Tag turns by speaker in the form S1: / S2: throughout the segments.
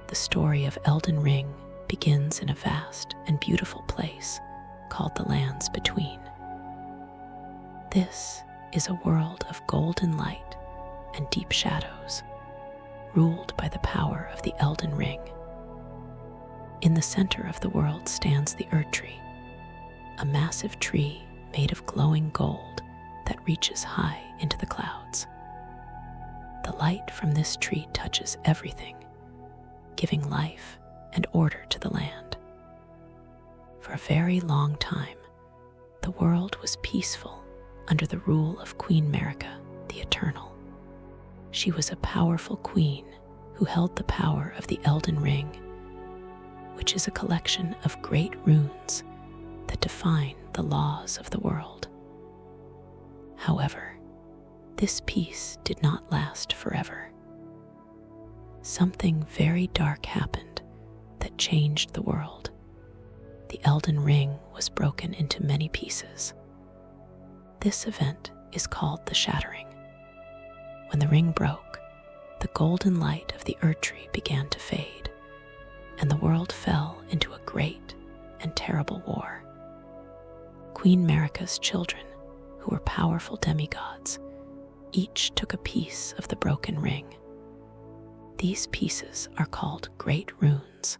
S1: The story of Elden Ring begins in a vast and beautiful place called the Lands Between. This is a world of golden light and deep shadows, ruled by the power of the Elden Ring. In the center of the world stands the Erdtree, a massive tree made of glowing gold that reaches high into the clouds. The light from this tree touches everything, giving life and order to the land. For a very long time, the world was peaceful under the rule of Queen Marika, the Eternal. She was a powerful queen who held the power of the Elden Ring, which is a collection of great runes that define the laws of the world. However, this peace did not last forever. Something very dark happened that changed the world. The Elden Ring was broken into many pieces. This event is called the Shattering. When the ring broke, the golden light of the Erdtree began to fade, and the world fell into a great and terrible war. Queen Marika's children, who were powerful demigods, each took a piece of the broken ring. These pieces are called great runes.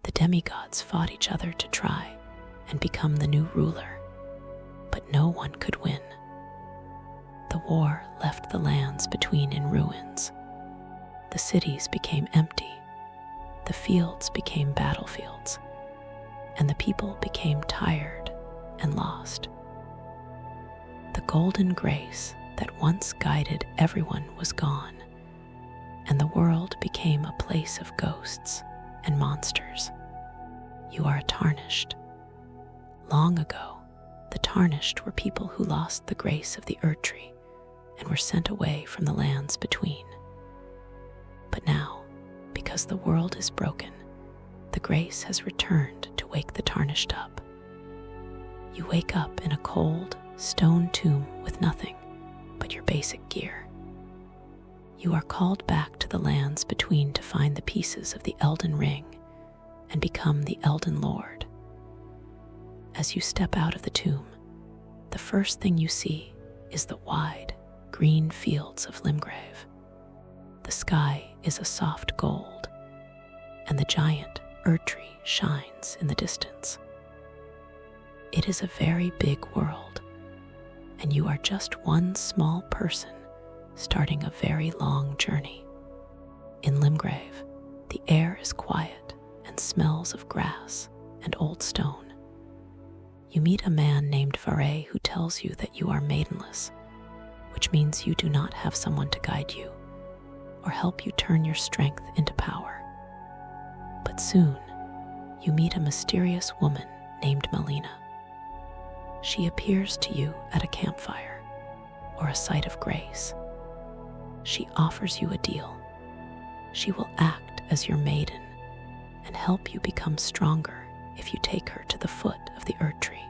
S1: The demigods fought each other to try and become the new ruler, but no one could win. The war left the Lands Between in ruins. The cities became empty, the fields became battlefields, and the people became tired and lost. The golden grace that once guided everyone was gone, and the world became a place of ghosts and monsters. You are a Tarnished. Long ago, the Tarnished were people who lost the grace of the Erdtree and were sent away from the Lands Between. But now, because the world is broken, the grace has returned to wake the Tarnished up. You wake up in a cold, stone tomb with nothing but your basic gear. You are called back to the Lands Between to find the pieces of the Elden Ring and become the Elden Lord. As you step out of the tomb, the first thing you see is the wide, green fields of Limgrave. The sky is a soft gold, and the giant Erdtree shines in the distance. It is a very big world, and you are just one small person starting a very long journey. In Limgrave, the air is quiet and smells of grass and old stone. You meet a man named Varay who tells you that you are maidenless, which means you do not have someone to guide you or help you turn your strength into power. But soon, you meet a mysterious woman named Melina. She appears to you at a campfire or a site of grace. She offers you a deal. She will act as your maiden and help you become stronger if you take her to the foot of the Erdtree.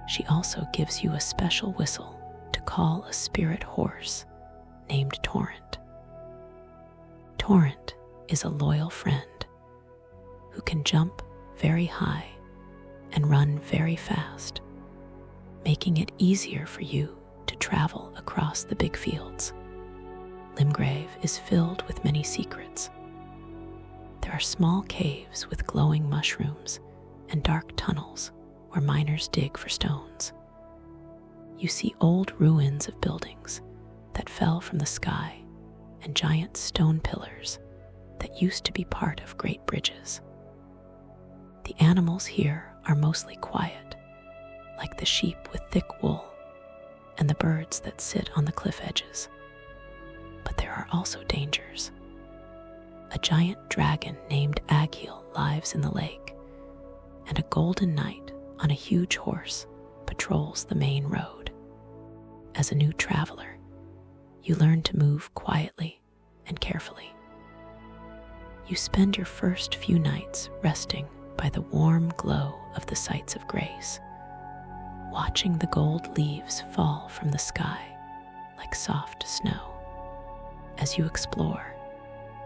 S1: She also gives you a special whistle to call a spirit horse named Torrent. Torrent is a loyal friend who can jump very high and run very fast, making it easier for you to travel across the big fields. Limgrave is filled with many secrets. There are small caves with glowing mushrooms and dark tunnels where miners dig for stones. You see old ruins of buildings that fell from the sky and giant stone pillars that used to be part of great bridges. The animals here are mostly quiet, like the sheep with thick wool and the birds that sit on the cliff edges. But there are also dangers. A giant dragon named Agheel lives in the lake, and a golden knight on a huge horse patrols the main road. As a new traveler, you learn to move quietly and carefully. You spend your first few nights resting by the warm glow of the sites of grace, watching the gold leaves fall from the sky like soft snow. As you explore,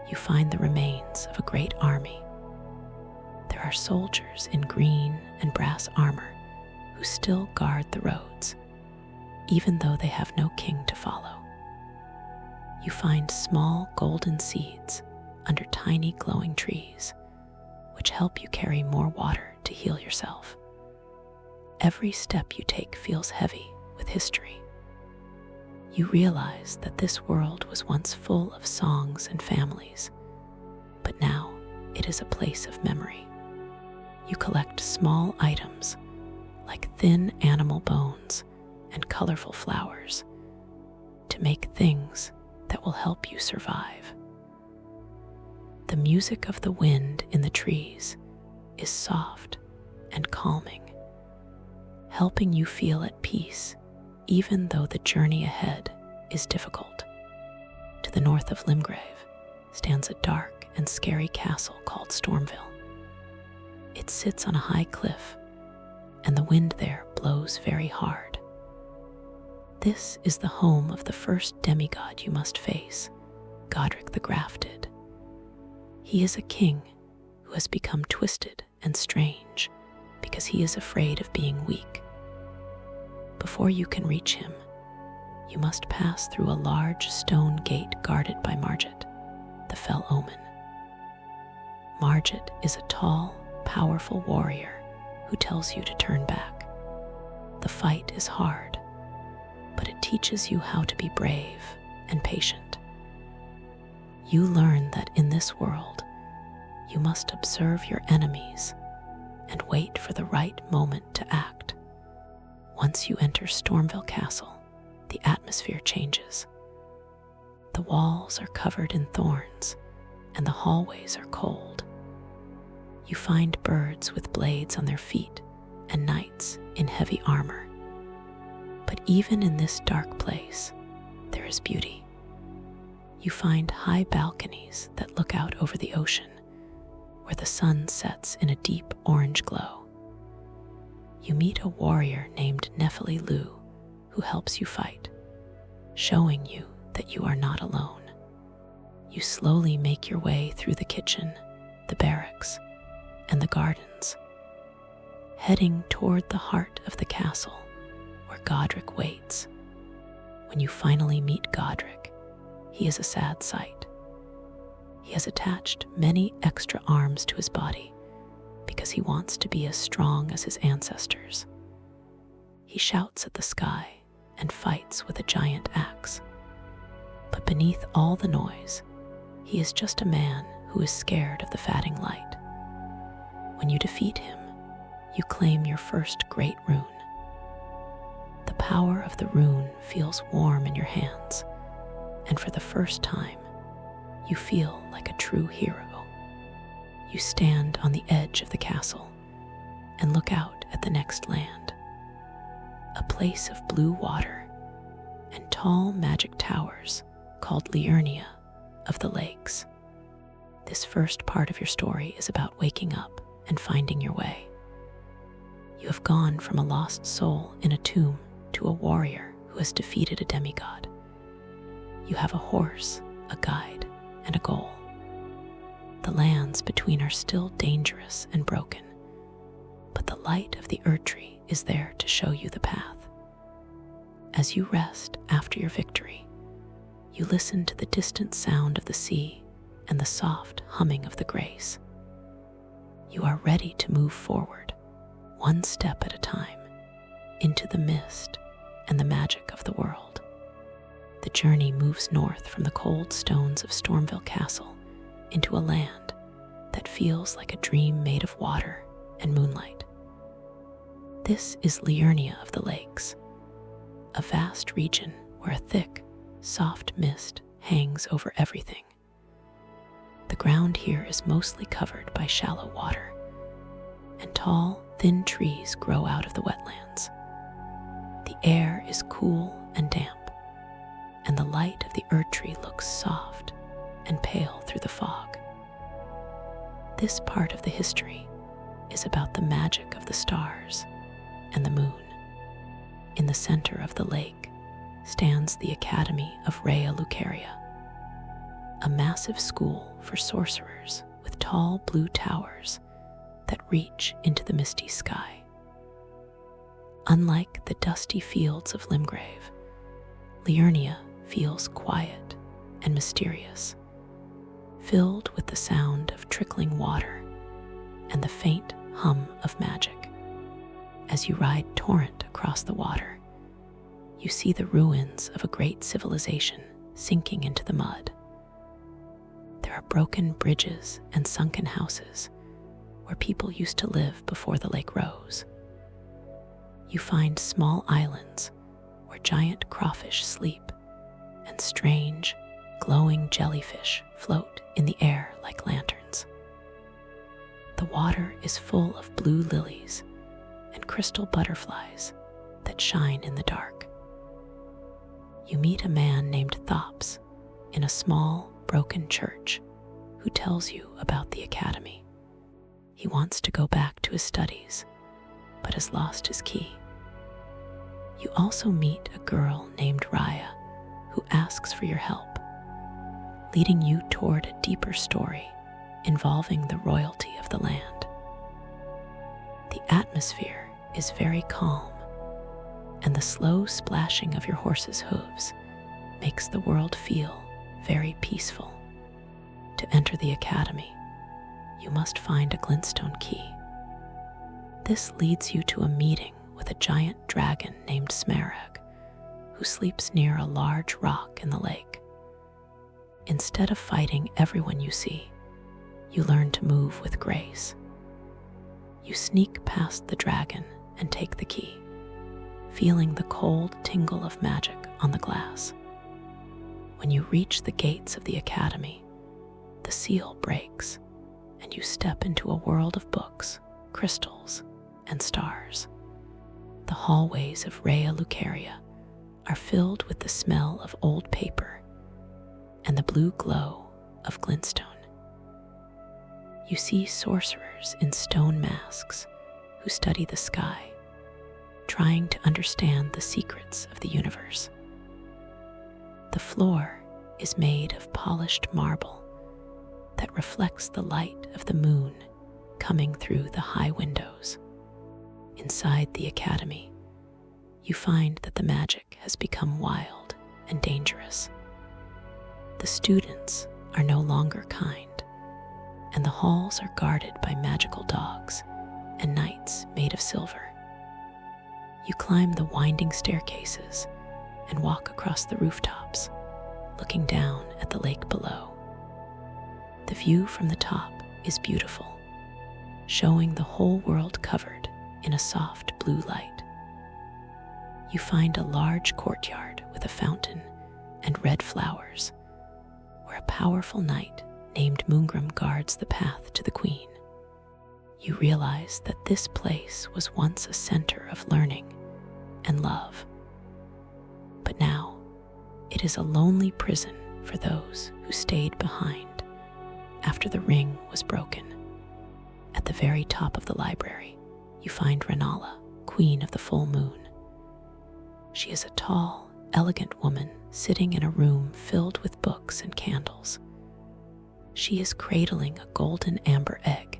S1: you find the remains of a great army. There are soldiers in green and brass armor who still guard the roads, even though they have no king to follow. You find small golden seeds under tiny glowing trees, which help you carry more water to heal yourself. Every step you take feels heavy with history. You realize that this world was once full of songs and families, but now it is a place of memory. You collect small items like thin animal bones and colorful flowers to make things that will help you survive. The music of the wind in the trees is soft and calming, helping you feel at peace even though the journey ahead is difficult. To the north of Limgrave stands a dark and scary castle called Stormville. It sits on a high cliff, and the wind there blows very hard. This is the home of the first demigod you must face, Godric the Grafted. He is a king who has become twisted and strange because he is afraid of being weak. Before you can reach him, you must pass through a large stone gate guarded by Margit, the Fell Omen. Margit is a tall, powerful warrior who tells you to turn back. The fight is hard, but it teaches you how to be brave and patient. You learn that in this world, you must observe your enemies and wait for the right moment to act. Once you enter Stormville Castle, the atmosphere changes. The walls are covered in thorns, and the hallways are cold. You find birds with blades on their feet and knights in heavy armor. But even in this dark place, there is beauty. You find high balconies that look out over the ocean, where the sun sets in a deep orange glow. You meet a warrior named Nephili Lu who helps you fight, showing you that you are not alone. You slowly make your way through the kitchen, the barracks, and the gardens, heading toward the heart of the castle where Godric waits. When you finally meet Godric, he is a sad sight. He has attached many extra arms to his body because he wants to be as strong as his ancestors. He shouts at the sky and fights with a giant axe. But beneath all the noise, he is just a man who is scared of the fading light. When you defeat him, you claim your first great rune. The power of the rune feels warm in your hands, and for the first time, you feel like a true hero. You stand on the edge of the castle and look out at the next land, a place of blue water and tall magic towers called Liurnia of the Lakes. This first part of your story is about waking up and finding your way. You have gone from a lost soul in a tomb to a warrior who has defeated a demigod. You have a horse, a guide, and a goal. The lands between are still dangerous and broken, but the light of the Erdtree is there to show you the path. As you rest after your victory, you listen to the distant sound of the sea and the soft humming of the grace. You are ready to move forward, one step at a time, into the mist and the magic of the world. The journey moves north from the cold stones of Stormville Castle into a land that feels like a dream made of water and moonlight. This is Liurnia of the Lakes, a vast region where a thick, soft mist hangs over everything. The ground here is mostly covered by shallow water, and tall, thin trees grow out of the wetlands. The air is cool and damp, and the light of the Erdtree looks soft and pale through the fog. This part of the history is about the magic of the stars and the moon. In the center of the lake stands the Academy of Rhea Lucaria, a massive school for sorcerers with tall blue towers that reach into the misty sky. Unlike the dusty fields of Limgrave, Liurnia feels quiet and mysterious, filled with the sound of trickling water and the faint hum of magic. As you ride Torrent across the water, you see the ruins of a great civilization sinking into the mud. There are broken bridges and sunken houses where people used to live before the lake rose. You find small islands where giant crawfish sleep and strange, glowing jellyfish float in the air like lanterns. The water is full of blue lilies and crystal butterflies that shine in the dark. You meet a man named Thops in a small, broken church who tells you about the academy. He wants to go back to his studies, but has lost his key. You also meet a girl named Raya who asks for your help, leading you toward a deeper story involving the royalty of the land. The atmosphere is very calm, and the slow splashing of your horse's hooves makes the world feel very peaceful. To enter the academy, you must find a glintstone key. This leads you to a meeting with a giant dragon named Smarag, who sleeps near a large rock in the lake. Instead of fighting everyone you see, you learn to move with grace. You sneak past the dragon and take the key, feeling the cold tingle of magic on the glass. When you reach the gates of the academy, the seal breaks, and you step into a world of books, crystals, and stars. The hallways of Rhea Lucaria are filled with the smell of old paper and the blue glow of glintstone. You see sorcerers in stone masks who study the sky, trying to understand the secrets of the universe. The floor is made of polished marble that reflects the light of the moon coming through the high windows. Inside the academy, you find that the magic has become wild and dangerous. The students are no longer kind, and the halls are guarded by magical dogs and knights made of silver. You climb the winding staircases and walk across the rooftops, looking down at the lake below. The view from the top is beautiful, showing the whole world covered in a soft blue light. You find a large courtyard with a fountain and red flowers, where a powerful knight named Moongrim guards the path to the queen. You realize that this place was once a center of learning and love, but now it is a lonely prison for those who stayed behind after the ring was broken. At the very top of the library, you find Renala, Queen of the Full Moon. She is a tall, elegant woman sitting in a room filled with books and candles. She is cradling a golden amber egg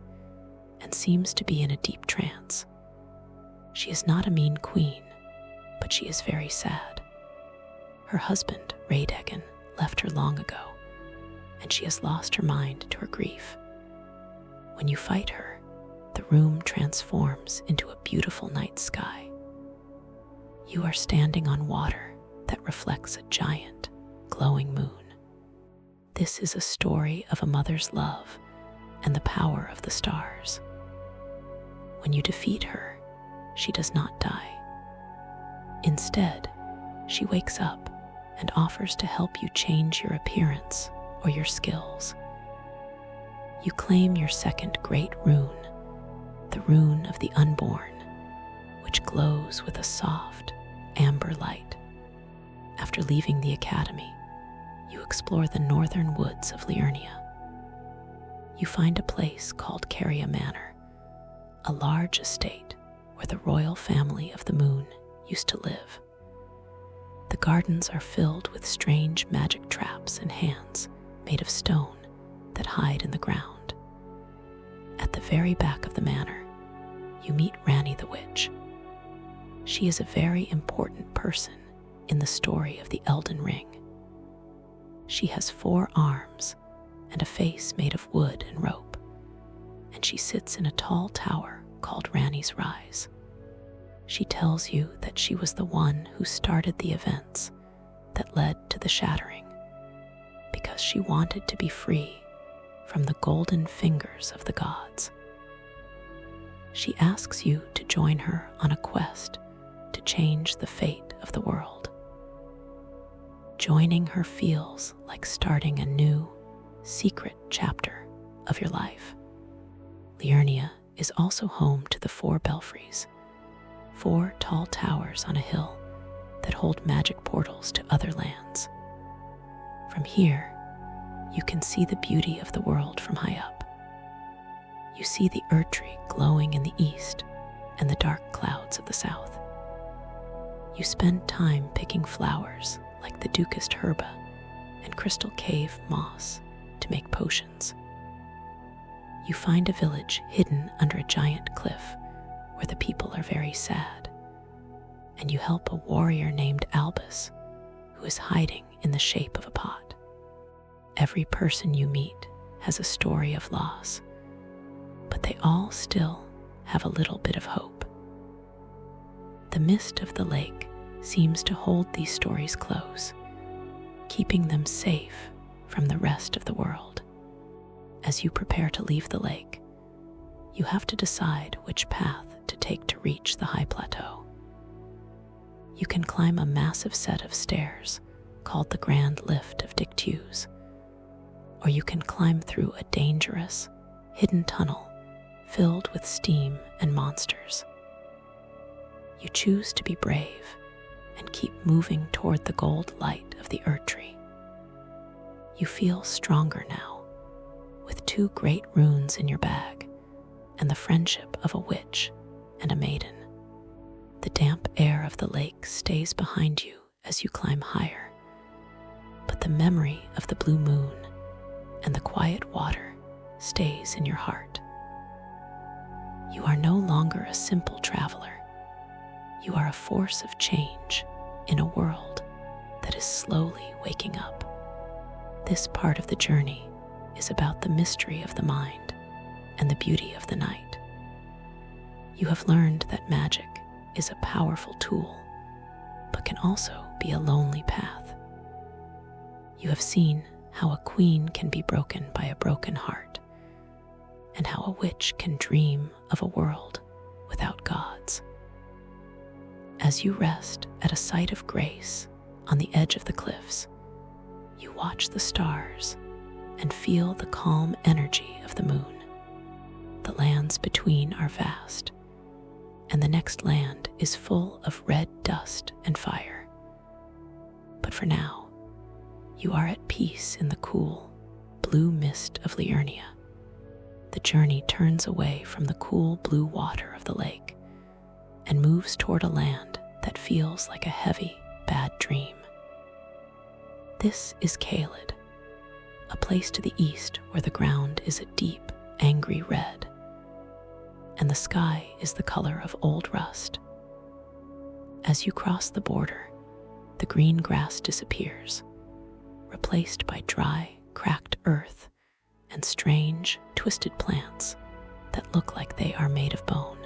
S1: and seems to be in a deep trance. She is not a mean queen, but she is very sad. Her husband, Raydegan, left her long ago, and she has lost her mind to her grief. When you fight her, the room transforms into a beautiful night sky. You are standing on water that reflects a giant, glowing moon. This is a story of a mother's love and the power of the stars. When you defeat her, she does not die. Instead, she wakes up and offers to help you change your appearance or your skills. You claim your second great rune, the rune of the unborn, which glows with a soft, amber light. After leaving the academy, you explore the northern woods of Liurnia. You find a place called Caria Manor, a large estate where the royal family of the moon used to live. The gardens are filled with strange magic traps and hands made of stone that hide in the ground. At the very back of the manor, you meet Ranni the witch. She is a very important person in the story of the Elden Ring. She has 4 arms and a face made of wood and rope, and she sits in a tall tower called Ranni's Rise. She tells you that she was the one who started the events that led to the Shattering, because she wanted to be free from the golden fingers of the gods. She asks you to join her on a quest to change the fate of the world. Joining her feels like starting a new, secret chapter of your life. Liurnia is also home to the 4 belfries, 4 tall towers on a hill that hold magic portals to other lands. From here, you can see the beauty of the world from high up. You see the Erdtree glowing in the east and the dark clouds of the south. You spend time picking flowers like the Ducust herba and crystal cave moss to make potions. You find a village hidden under a giant cliff where the people are very sad, and you help a warrior named Albus who is hiding in the shape of a pot. Every person you meet has a story of loss, but they all still have a little bit of hope. The mist of the lake seems to hold these stories close, keeping them safe from the rest of the world. As you prepare to leave the lake, you have to decide which path to take to reach the high plateau. You can climb a massive set of stairs called the Grand Lift of Dictues, or you can climb through a dangerous, hidden tunnel filled with steam and monsters. You choose to be brave and keep moving toward the gold light of the Erdtree. You feel stronger now, with 2 great runes in your bag and the friendship of a witch and a maiden. The damp air of the lake stays behind you as you climb higher, but the memory of the blue moon and the quiet water stays in your heart. You are no longer a simple traveler. You are a force of change in a world that is slowly waking up. This part of the journey is about the mystery of the mind and the beauty of the night. You have learned that magic is a powerful tool, but can also be a lonely path. You have seen how a queen can be broken by a broken heart, and how a witch can dream of a world without gods. As you rest at a site of grace on the edge of the cliffs, you watch the stars and feel the calm energy of the moon. The lands between are vast, and the next land is full of red dust and fire. But for now, you are at peace in the cool, blue mist of Liurnia. The journey turns away from the cool blue water of the lake and moves toward a land that feels like a heavy, bad dream. This is Caelid, a place to the east where the ground is a deep, angry red, and the sky is the color of old rust. As you cross the border, the green grass disappears, replaced by dry, cracked earth and strange, twisted plants that look like they are made of bone.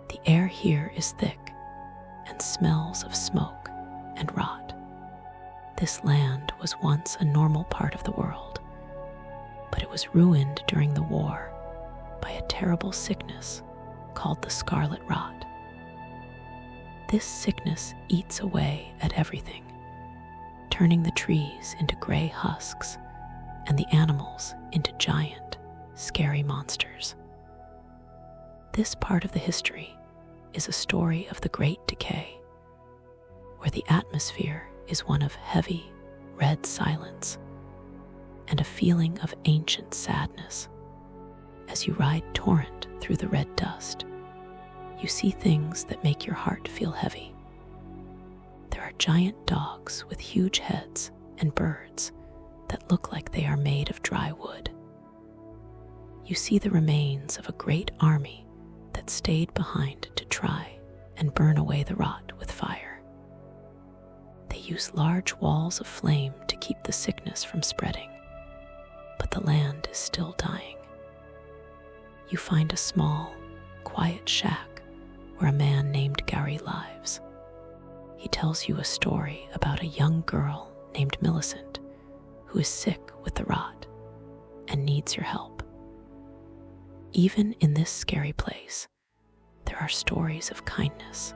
S1: The air here is thick and smells of smoke and rot. This land was once a normal part of the world, but it was ruined during the war by a terrible sickness called the scarlet rot. This sickness eats away at everything, turning the trees into gray husks and the animals into giant, scary monsters. This part of the history is a story of the Great Decay, where the atmosphere is one of heavy, red silence and a feeling of ancient sadness. As you ride Torrent through the red dust, you see things that make your heart feel heavy. There are giant dogs with huge heads and birds that look like they are made of dry wood. You see the remains of a great army that stayed behind to try and burn away the rot with fire. They use large walls of flame to keep the sickness from spreading, but the land is still dying. You find a small, quiet shack where a man named Gary lives. He tells you a story about a young girl named Millicent who is sick with the rot and needs your help. Even in this scary place, there are stories of kindness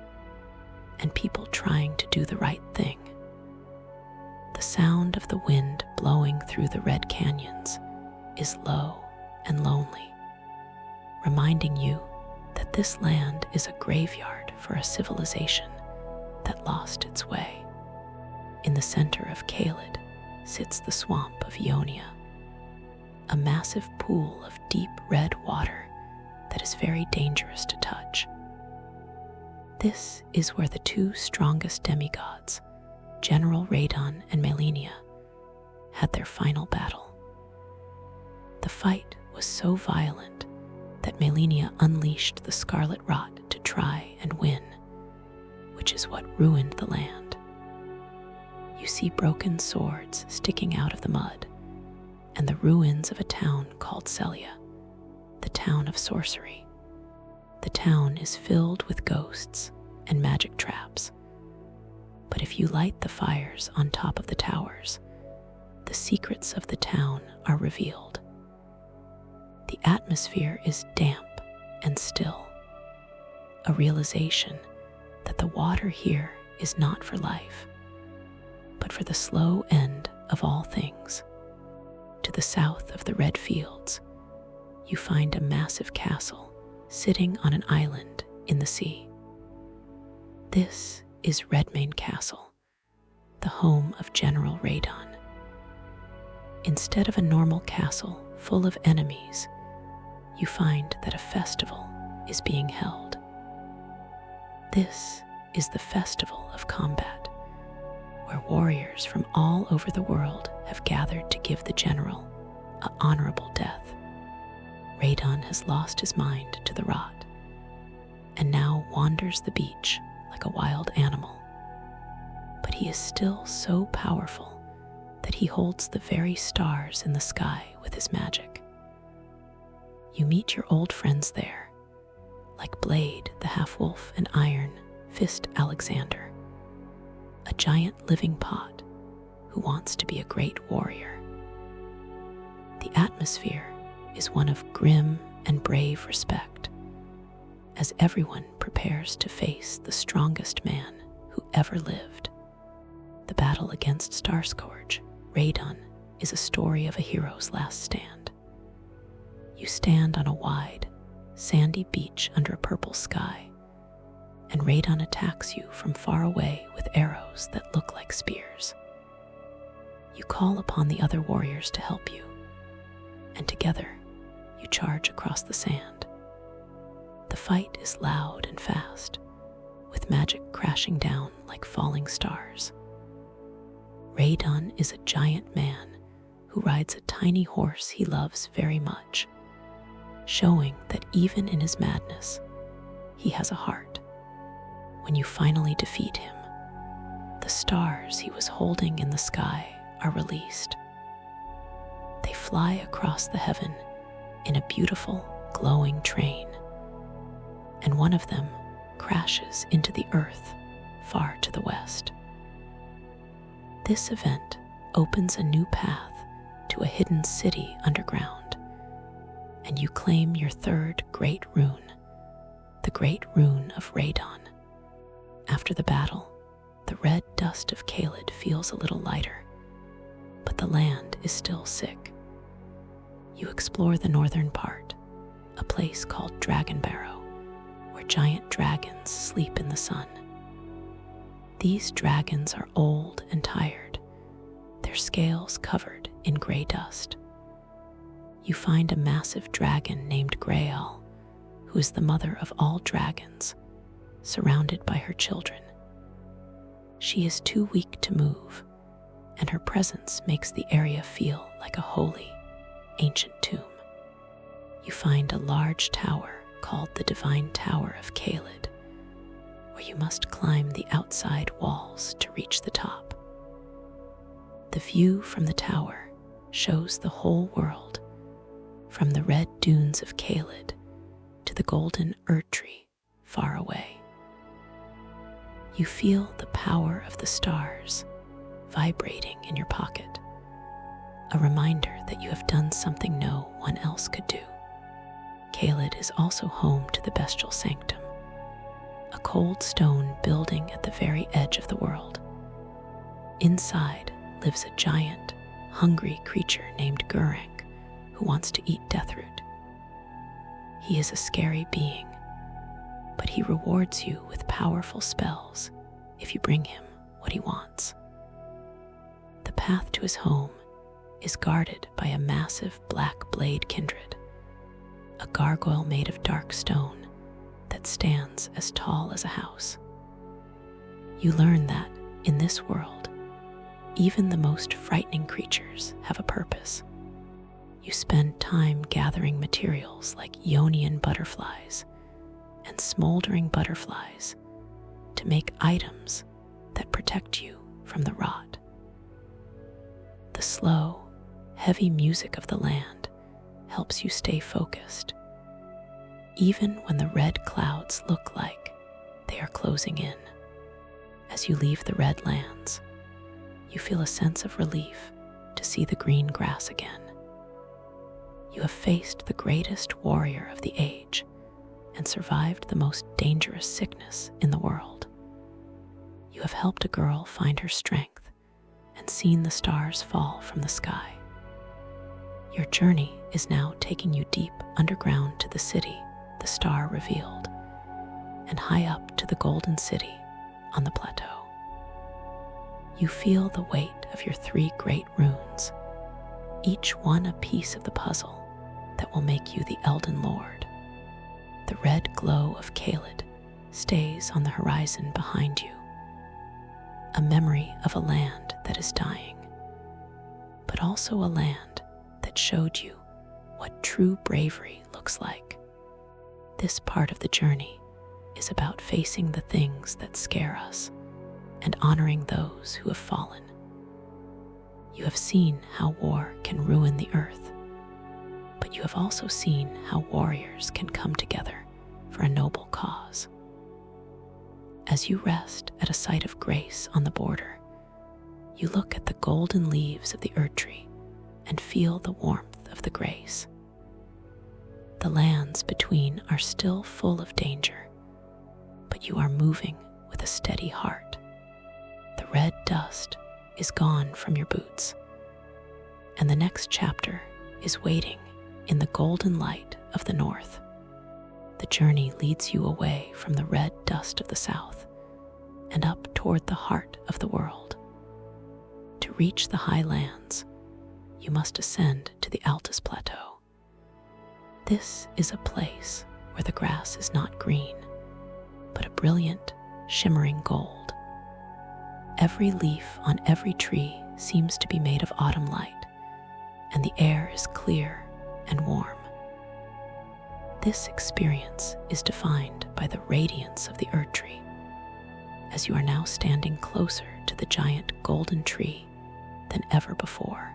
S1: and people trying to do the right thing. The sound of the wind blowing through the red canyons is low and lonely, reminding you that this land is a graveyard for a civilization that lost its way. In the center of Caelid sits the swamp of Ionia, a massive pool of deep red water that is very dangerous to touch. This is where the two strongest demigods, General Radon and Melania, had their final battle. The fight was so violent that Melania unleashed the scarlet rot to try and win, which is what ruined the land. You see broken swords sticking out of the mud and the ruins of a town called Celia, the town of sorcery. The town is filled with ghosts and magic traps, but if you light the fires on top of the towers, the secrets of the town are revealed. The atmosphere is damp and still, a realization that the water here is not for life, but for the slow end of all things. To the south of the red fields, you find a massive castle sitting on an island in the sea. This is Redmane Castle, the home of General Radon. Instead of a normal castle full of enemies, you find that a festival is being held. This is the Festival of Combat, where warriors from all over the world have gathered to give the general an honorable death. Radon has lost his mind to the rot and now wanders the beach like a wild animal. But he is still so powerful that he holds the very stars in the sky with his magic. You meet your old friends there, like Blade the half-wolf and Iron Fist Alexander, a giant living pot who wants to be a great warrior. The atmosphere is one of grim and brave respect, as everyone prepares to face the strongest man who ever lived. The battle against Starscourge, Radon, is a story of a hero's last stand. You stand on a wide, sandy beach under a purple sky, and Radon attacks you from far away with arrows that look like spears. You call upon the other warriors to help you, and together you charge across the sand. The fight is loud and fast, with magic crashing down like falling stars. Radon is a giant man who rides a tiny horse he loves very much, showing that even in his madness, he has a heart. When you finally defeat him, the stars he was holding in the sky are released. They fly across the heaven in a beautiful, glowing train, and one of them crashes into the earth far to the west. This event opens a new path to a hidden city underground, and you claim your third great rune, the Great Rune of Radon. After the battle, the red dust of Caelid feels a little lighter, but the land is still sick. You explore the northern part, a place called Dragonbarrow, where giant dragons sleep in the sun. These dragons are old and tired, their scales covered in gray dust. You find a massive dragon named Graal, who is the mother of all dragons, surrounded by her children. She is too weak to move, and her presence makes the area feel like a holy, ancient tomb. You find a large tower called the Divine Tower of Caelid, where you must climb the outside walls to reach the top. The view from the tower shows the whole world, from the red dunes of Caelid to the golden Erdtree far away. You feel the power of the stars vibrating in your pocket, a reminder that you have done something no one else could do. Caelid is also home to the Bestial Sanctum, a cold stone building at the very edge of the world. Inside lives a giant, hungry creature named Gurrank who wants to eat Deathroot. He is a scary being, but he rewards you with powerful spells if you bring him what he wants. The path to his home is guarded by a massive black blade kindred, a gargoyle made of dark stone that stands as tall as a house. You learn that, in this world, even the most frightening creatures have a purpose. You spend time gathering materials like Ionian butterflies and smoldering butterflies to make items that protect you from the rot. The slow, heavy music of the land helps you stay focused, even when the red clouds look like they are closing in. As you leave the red lands, you feel a sense of relief to see the green grass again. You have faced the greatest warrior of the age and survived the most dangerous sickness in the world. You have helped a girl find her strength and seen the stars fall from the sky. Your journey is now taking you deep underground to the city the star revealed, and high up to the golden city on the plateau. You feel the weight of your 3 great runes, each one a piece of the puzzle that will make you the Elden Lord. The red glow of Caelid stays on the horizon behind you, a memory of a land that is dying, but also a land that showed you what true bravery looks like. This part of the journey is about facing the things that scare us and honoring those who have fallen. You have seen how war can ruin the earth, but you have also seen how warriors can come together for a noble cause. As you rest at a site of grace on the border, you look at the golden leaves of the Erdtree and feel the warmth of the grace. The lands between are still full of danger, but you are moving with a steady heart. The red dust is gone from your boots, and the next chapter is waiting in the golden light of the north. The journey leads you away from the red dust of the south and up toward the heart of the world. To reach the high lands, you must ascend to the Altus Plateau. This is a place where the grass is not green, but a brilliant, shimmering gold. Every leaf on every tree seems to be made of autumn light, and the air is clear and warm. This experience is defined by the radiance of the Erdtree, as you are now standing closer to the giant golden tree than ever before.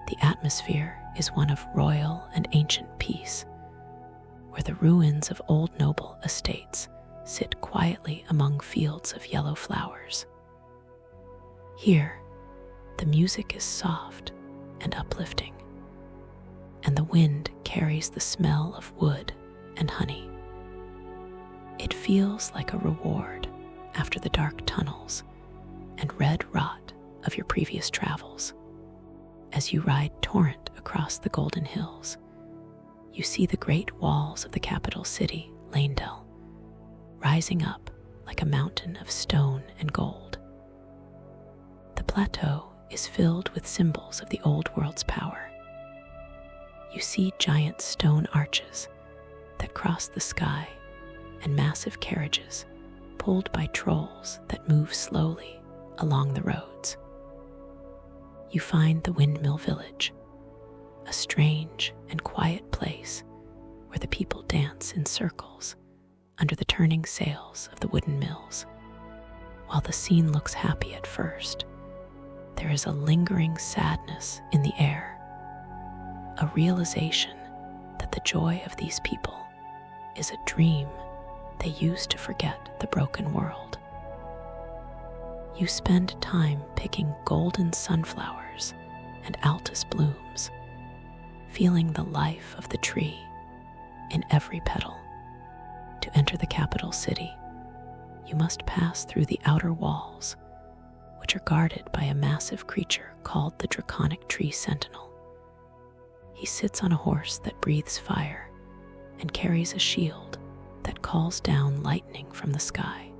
S1: The atmosphere is one of royal and ancient peace, where the ruins of old noble estates sit quietly among fields of yellow flowers. Here, the music is soft and uplifting, and the wind carries the smell of wood and honey. It feels like a reward after the dark tunnels and red rot of your previous travels. As you ride Torrent across the golden hills, you see the great walls of the capital city, Leyndell, rising up like a mountain of stone and gold. The plateau is filled with symbols of the old world's power. You see giant stone arches that cross the sky and massive carriages pulled by trolls that move slowly along the roads. you find the Windmill Village, a strange and quiet place where the people dance in circles under the turning sails of the wooden mills. While the scene looks happy at first, there is a lingering sadness in the air, a realization that the joy of these people is a dream they used to forget the broken world. You spend time picking golden sunflowers and altus blooms, feeling the life of the tree in every petal. To enter the capital city, you must pass through the outer walls, which are guarded by a massive creature called the Draconic Tree Sentinel. He sits on a horse that breathes fire and carries a shield that calls down lightning from the sky.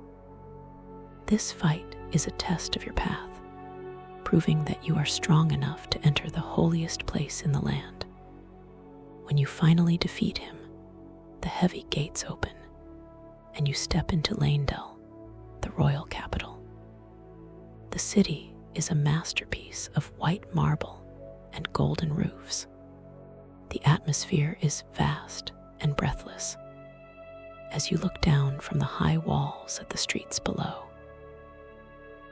S1: This fight is a test of your path, proving that you are strong enough to enter the holiest place in the land. When you finally defeat him, the heavy gates open, and you step into Leyndell, the royal capital. The city is a masterpiece of white marble and golden roofs. The atmosphere is vast and breathless as you look down from the high walls at the streets below.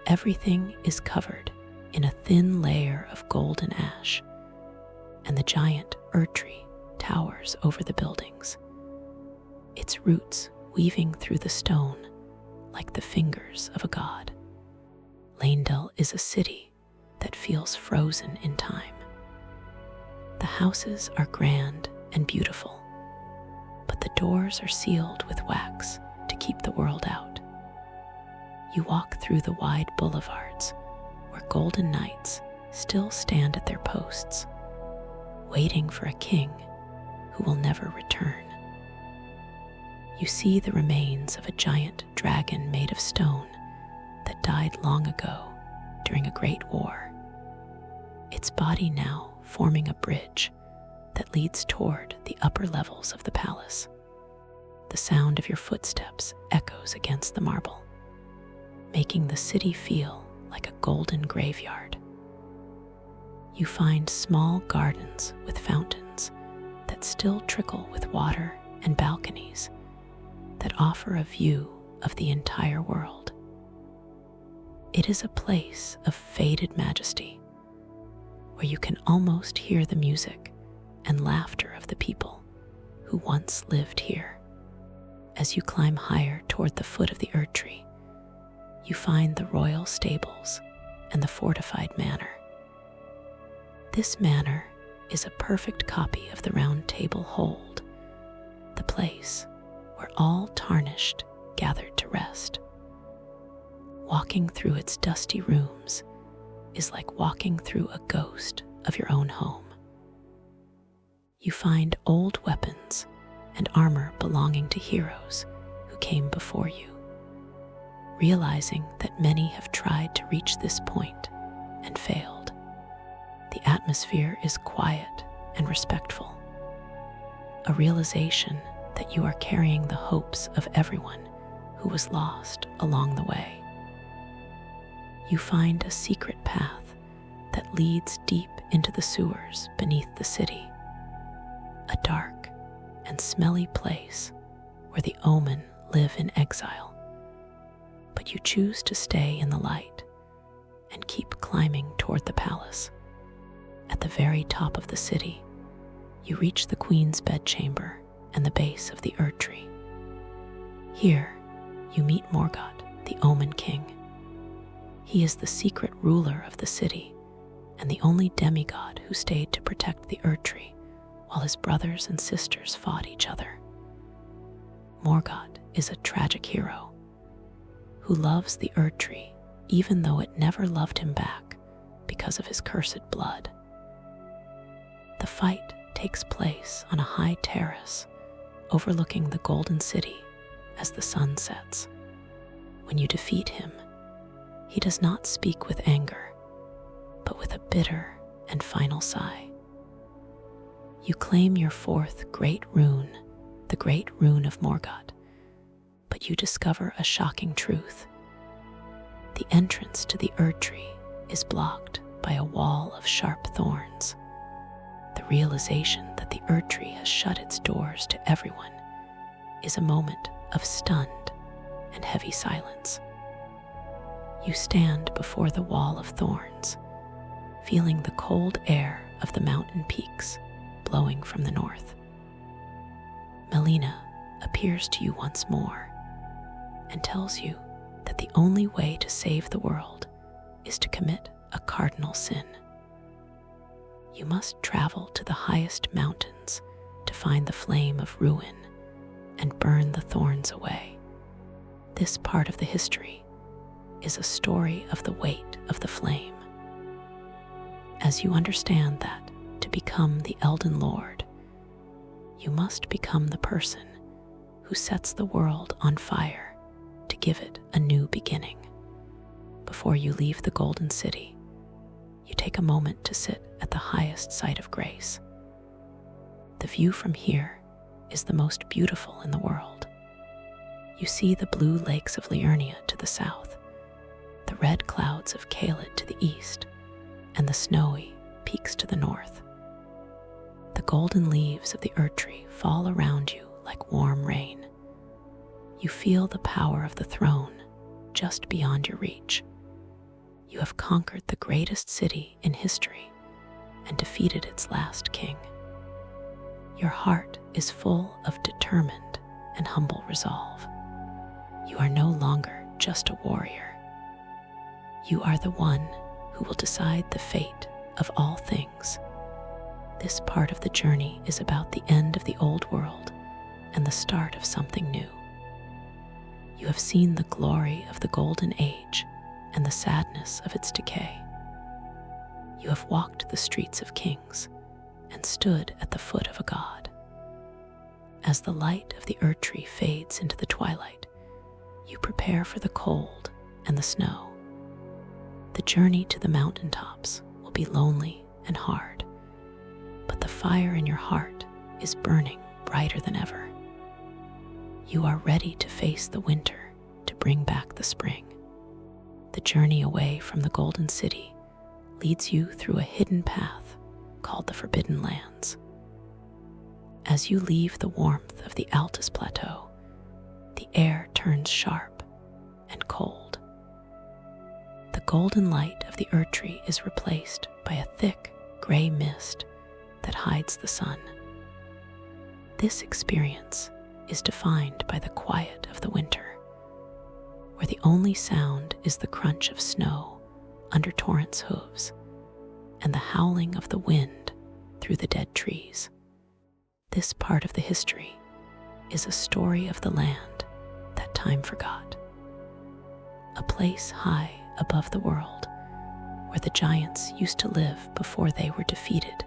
S1: Everything is covered in a thin layer of golden ash, and the giant Erdtree towers over the buildings, its roots weaving through the stone like the fingers of a god. Leyndell is a city that feels frozen in time. The houses are grand and beautiful, but the doors are sealed with wax to keep the world out. You walk through the wide boulevards where golden knights still stand at their posts, waiting for a king who will never return. You see the remains of a giant dragon made of stone that died long ago during a great war, its body now forming a bridge that leads toward the upper levels of the palace. The sound of your footsteps echoes against the marble, making the city feel like a golden graveyard. You find small gardens with fountains that still trickle with water and balconies that offer a view of the entire world. It is a place of faded majesty, where you can almost hear the music and laughter of the people who once lived here. As you climb higher toward the foot of the Erdtree, you find the royal stables and the fortified manor. This manor is a perfect copy of the Round Table Hold, the place where all Tarnished gathered to rest. Walking through its dusty rooms is like walking through a ghost of your own home. You find old weapons and armor belonging to heroes who came before you, realizing that many have tried to reach this point and failed. The atmosphere is quiet and respectful, a realization that you are carrying the hopes of everyone who was lost along the way. You find a secret path that leads deep into the sewers beneath the city, a dark and smelly place where the Omen live in exile. But you choose to stay in the light and keep climbing toward the palace. At the very top of the city, you reach the Queen's bedchamber and the base of the Erdtree. Here, you meet Morgott, the Omen King. He is the secret ruler of the city and the only demigod who stayed to protect the Erdtree while his brothers and sisters fought each other. Morgott is a tragic hero who loves the Erdtree even though it never loved him back because of his cursed blood. The fight takes place on a high terrace overlooking the Golden City as the sun sets. When you defeat him, he does not speak with anger, but with a bitter and final sigh. You claim your fourth great rune, the Great Rune of Morgott, but you discover a shocking truth. The entrance to the Erdtree is blocked by a wall of sharp thorns. The realization that the Erdtree has shut its doors to everyone is a moment of stunned and heavy silence. You stand before the wall of thorns, feeling the cold air of the mountain peaks blowing from the north. Melina appears to you once more and tells you that the only way to save the world is to commit a cardinal sin. You must travel to the highest mountains to find the flame of ruin and burn the thorns away. This part of the history is a story of the weight of the flame. As you understand that to become the Elden Lord, you must become the person who sets the world on fire to give it a new beginning. Before you leave the Golden City, you take a moment to sit at the highest site of grace. The view from here is the most beautiful in the world. You see the blue lakes of Liurnia to the south, the red clouds of Caelid to the east, and the snowy peaks to the north. The golden leaves of the Erdtree fall around you like warm rain. You feel the power of the throne just beyond your reach. You have conquered the greatest city in history and defeated its last king. Your heart is full of determined and humble resolve. You are no longer just a warrior. You are the one who will decide the fate of all things. This part of the journey is about the end of the old world and the start of something new. You have seen the glory of the Golden Age and the sadness of its decay. You have walked the streets of kings and stood at the foot of a god. As the light of the Erdtree fades into the twilight, you prepare for the cold and the snow. The journey to the mountaintops will be lonely and hard, but the fire in your heart is burning brighter than ever. You are ready to face the winter to bring back the spring. The journey away from the Golden City leads you through a hidden path called the Forbidden Lands. As you leave the warmth of the Altus Plateau, the air turns sharp and cold. The golden light of the Erdtree is replaced by a thick gray mist that hides the sun. This experience is defined by the quiet of the winter, where the only sound is the crunch of snow under Torrent's hooves and the howling of the wind through the dead trees. This part of the history is a story of the land that time forgot, a place high above the world where the giants used to live before they were defeated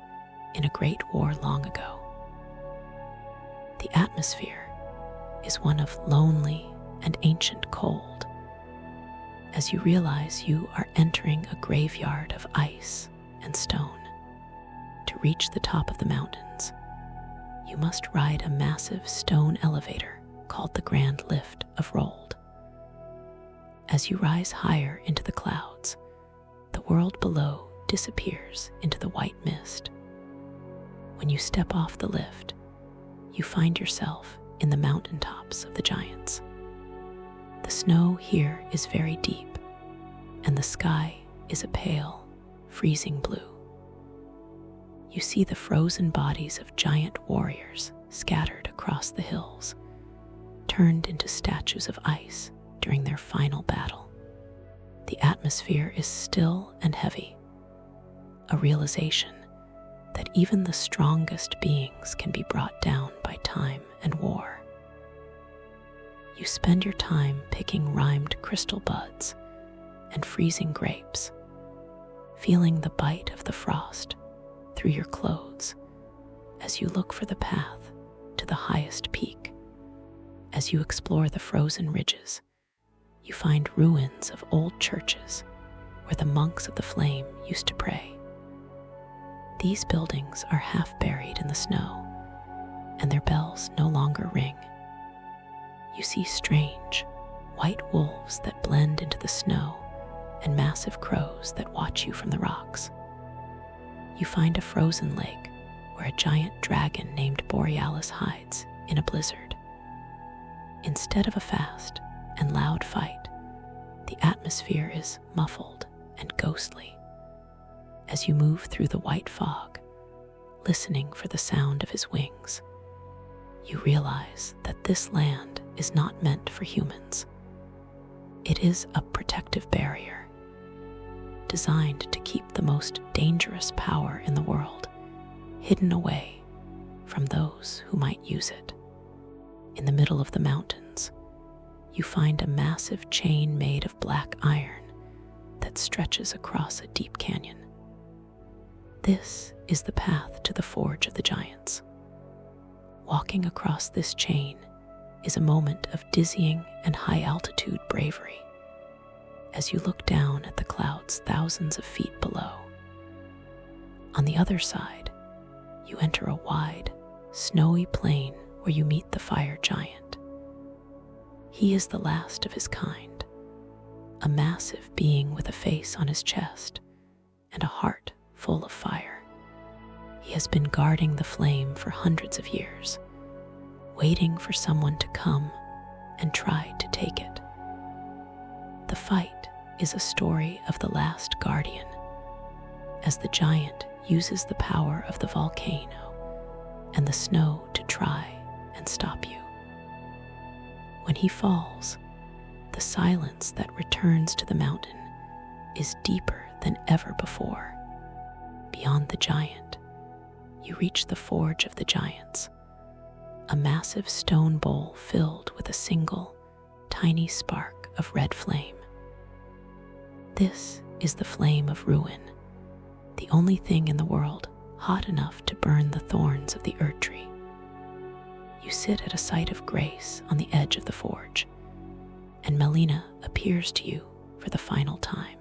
S1: in a great war long ago. The atmosphere is one of lonely and ancient cold, as you realize you are entering a graveyard of ice and stone. To reach the top of the mountains, you must ride a massive stone elevator called the Grand Lift of Rold. As you rise higher into the clouds, the world below disappears into the white mist. When you step off the lift, you find yourself in the mountaintops of the giants. The snow here is very deep, and the sky is a pale, freezing blue. You see the frozen bodies of giant warriors scattered across the hills, turned into statues of ice during their final battle. The atmosphere is still and heavy, a realization that even the strongest beings can be brought down by time and war. You spend your time picking rimed crystal buds and freezing grapes, feeling the bite of the frost through your clothes as you look for the path to the highest peak. As you explore the frozen ridges, you find ruins of old churches where the monks of the flame used to pray. These buildings are half buried in the snow, and their bells no longer ring. You see strange, white wolves that blend into the snow and massive crows that watch you from the rocks. You find a frozen lake where a giant dragon named Borealis hides in a blizzard. Instead of a fast and loud fight, the atmosphere is muffled and ghostly. As you move through the white fog, listening for the sound of his wings, you realize that this land is not meant for humans. It is a protective barrier, designed to keep the most dangerous power in the world hidden away from those who might use it. In the middle of the mountains, you find a massive chain made of black iron that stretches across a deep canyon. This is the path to the Forge of the Giants. Walking across this chain is a moment of dizzying and high-altitude bravery as you look down at the clouds thousands of feet below. On the other side, you enter a wide, snowy plain where you meet the fire giant. He is the last of his kind, a massive being with a face on his chest and a heart full of fire. He has been guarding the flame for hundreds of years, waiting for someone to come and try to take it. The fight is a story of the last guardian, as the giant uses the power of the volcano and the snow to try and stop you. When he falls, the silence that returns to the mountain is deeper than ever before. Beyond the giant, you reach the Forge of the Giants, a massive stone bowl filled with a single, tiny spark of red flame. This is the flame of ruin, the only thing in the world hot enough to burn the thorns of the Erdtree. You sit at a site of grace on the edge of the forge, and Melina appears to you for the final time.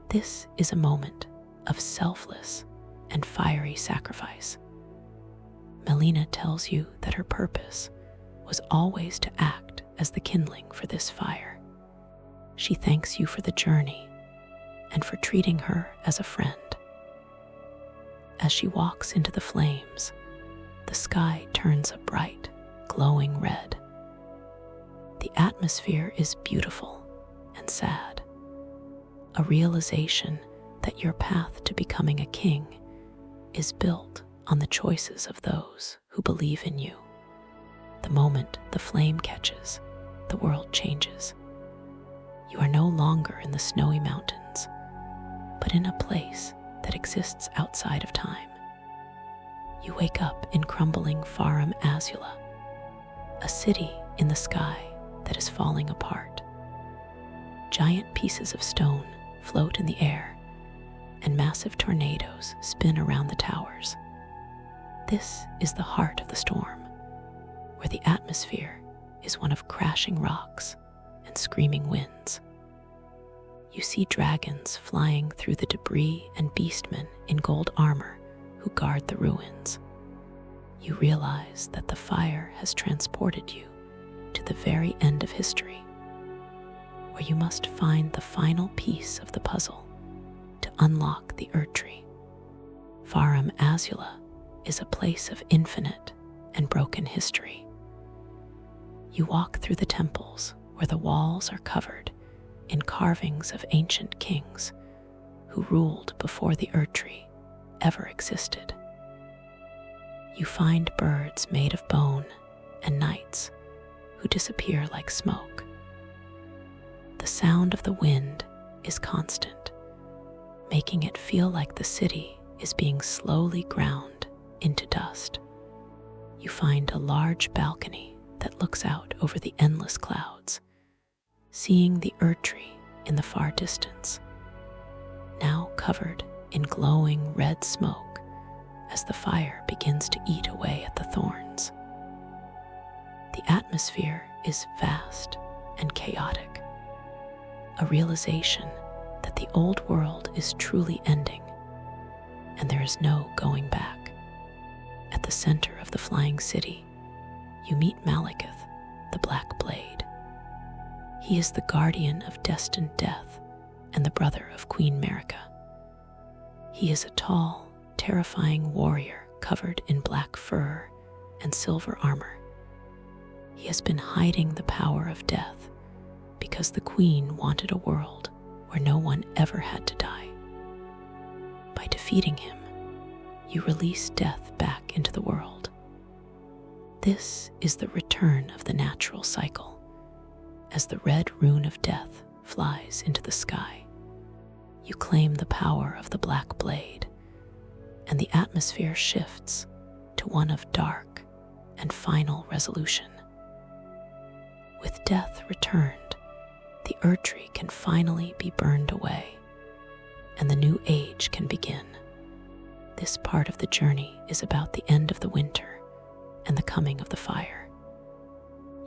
S1: This is a moment of selfless and fiery sacrifice. Melina tells you that her purpose was always to act as the kindling for this fire. She thanks you for the journey and for treating her as a friend. As she walks into the flames, the sky turns a bright, glowing red. The atmosphere is beautiful and sad, a realization that your path to becoming a king is built on the choices of those who believe in you. The moment the flame catches, the world changes. You are no longer in the snowy mountains, but in a place that exists outside of time. You wake up in crumbling Farum Azula, a city in the sky that is falling apart. Giant pieces of stone float in the air, and massive tornadoes spin around the towers. This is the heart of the storm, where the atmosphere is one of crashing rocks and screaming winds. You see dragons flying through the debris and beastmen in gold armor who guard the ruins. You realize that the fire has transported you to the very end of history, where you must find the final piece of the puzzle to unlock the Erdtree. Farum Azula is a place of infinite and broken history. You walk through the temples where the walls are covered in carvings of ancient kings who ruled before the Erdtree ever existed. You find birds made of bone and knights who disappear like smoke. The sound of the wind is constant, making it feel like the city is being slowly ground into dust. You find a large balcony that looks out over the endless clouds, seeing the Erdtree in the far distance, now covered in glowing red smoke as the fire begins to eat away at the thorns. The atmosphere is vast and chaotic, a realization that the old world is truly ending, and there is no going back. At the center of the flying city, you meet Malekith, the Black Blade. He is the guardian of destined death the brother of Queen Marika. He is a tall, terrifying warrior covered in black fur and silver armor. He has been hiding the power of death because the queen wanted a world where no one ever had to die. By defeating him, you release death back into the world. This is the return of the natural cycle, as the red rune of death flies into the sky. You claim the power of the black blade, and the atmosphere shifts to one of dark and final resolution. With death returned, the Erdtree can finally be burned away, and the new age can begin. This part of the journey is about the end of the winter and the coming of the fire.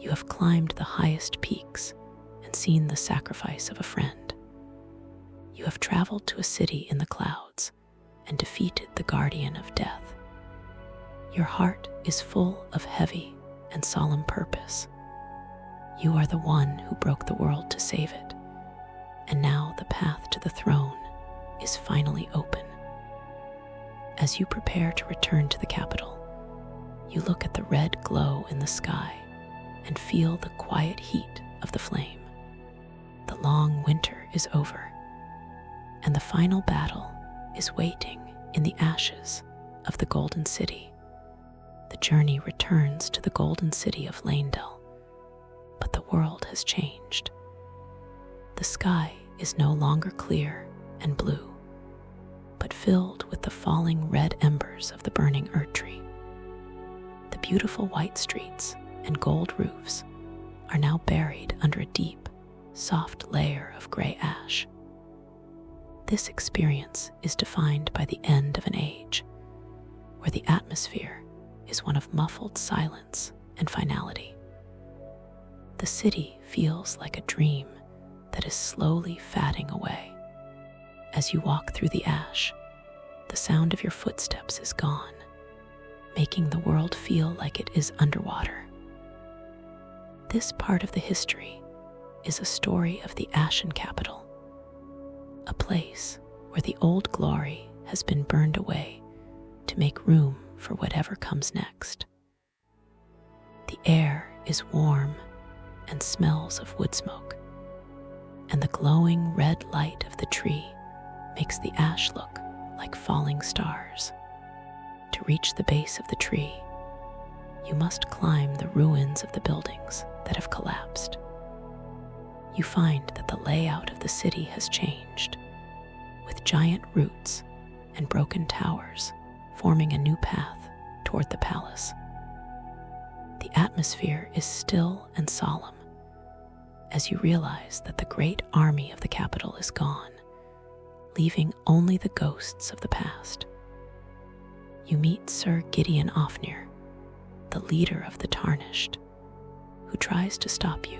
S1: You have climbed the highest peaks and seen the sacrifice of a friend. You have traveled to a city in the clouds and defeated the guardian of death. Your heart is full of heavy and solemn purpose. You are the one who broke the world to save it, and now the path to the throne is finally open. As you prepare to return to the capital, you look at the red glow in the sky and feel the quiet heat of the flame. The long winter is over, and the final battle is waiting in the ashes of the Golden City. The journey returns to the Golden City of Leyndell, but the world has changed. The sky is no longer clear and blue, but filled with the falling red embers of the burning Erdtree. The beautiful white streets and gold roofs are now buried under a deep, soft layer of gray ash. This experience is defined by the end of an age, where the atmosphere is one of muffled silence and finality. The city feels like a dream that is slowly fading away. As you walk through the ash, the sound of your footsteps is gone, making the world feel like it is underwater. This part of the history is a story of the Ashen Capital, a place where the old glory has been burned away to make room for whatever comes next. The air is warm and smells of wood smoke, and the glowing red light of the tree makes the ash look like falling stars. To reach the base of the tree, you must climb the ruins of the buildings that have collapsed. You find that the layout of the city has changed, with giant roots and broken towers forming a new path toward the palace. The atmosphere is still and solemn as you realize that the great army of the capital is gone, leaving only the ghosts of the past. You meet Sir Gideon Ofnir, the leader of the Tarnished, who tries to stop you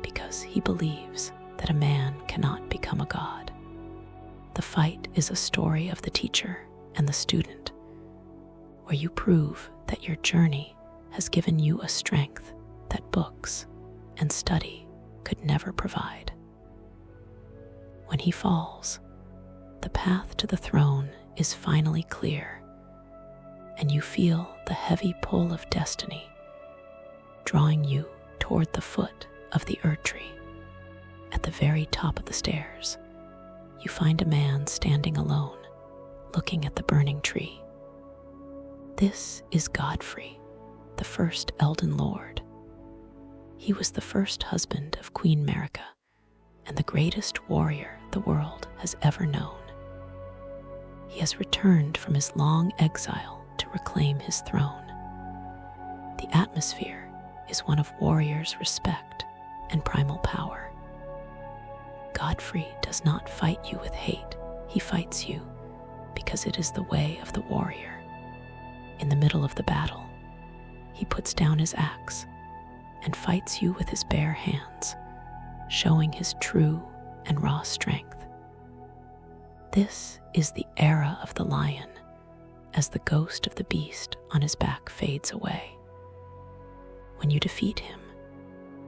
S1: because he believes that a man cannot become a god. The fight is a story of the teacher and the student, where you prove that your journey has given you a strength that books and study could never provide. When he falls, the path to the throne is finally clear, and you feel the heavy pull of destiny drawing you toward the foot of the Erdtree. At the very top of the stairs, you find a man standing alone, looking at the burning tree. This is Godfrey, the first Elden Lord. He was the first husband of Queen Marika and the greatest warrior the world has ever known. He has returned from his long exile to reclaim his throne. The atmosphere is one of warriors' respect and primal power. Godfrey does not fight you with hate, he fights you because it is the way of the warrior. In the middle of the battle, he puts down his axe and fights you with his bare hands, showing his true and raw strength. This is the era of the lion, as the ghost of the beast on his back fades away. When you defeat him,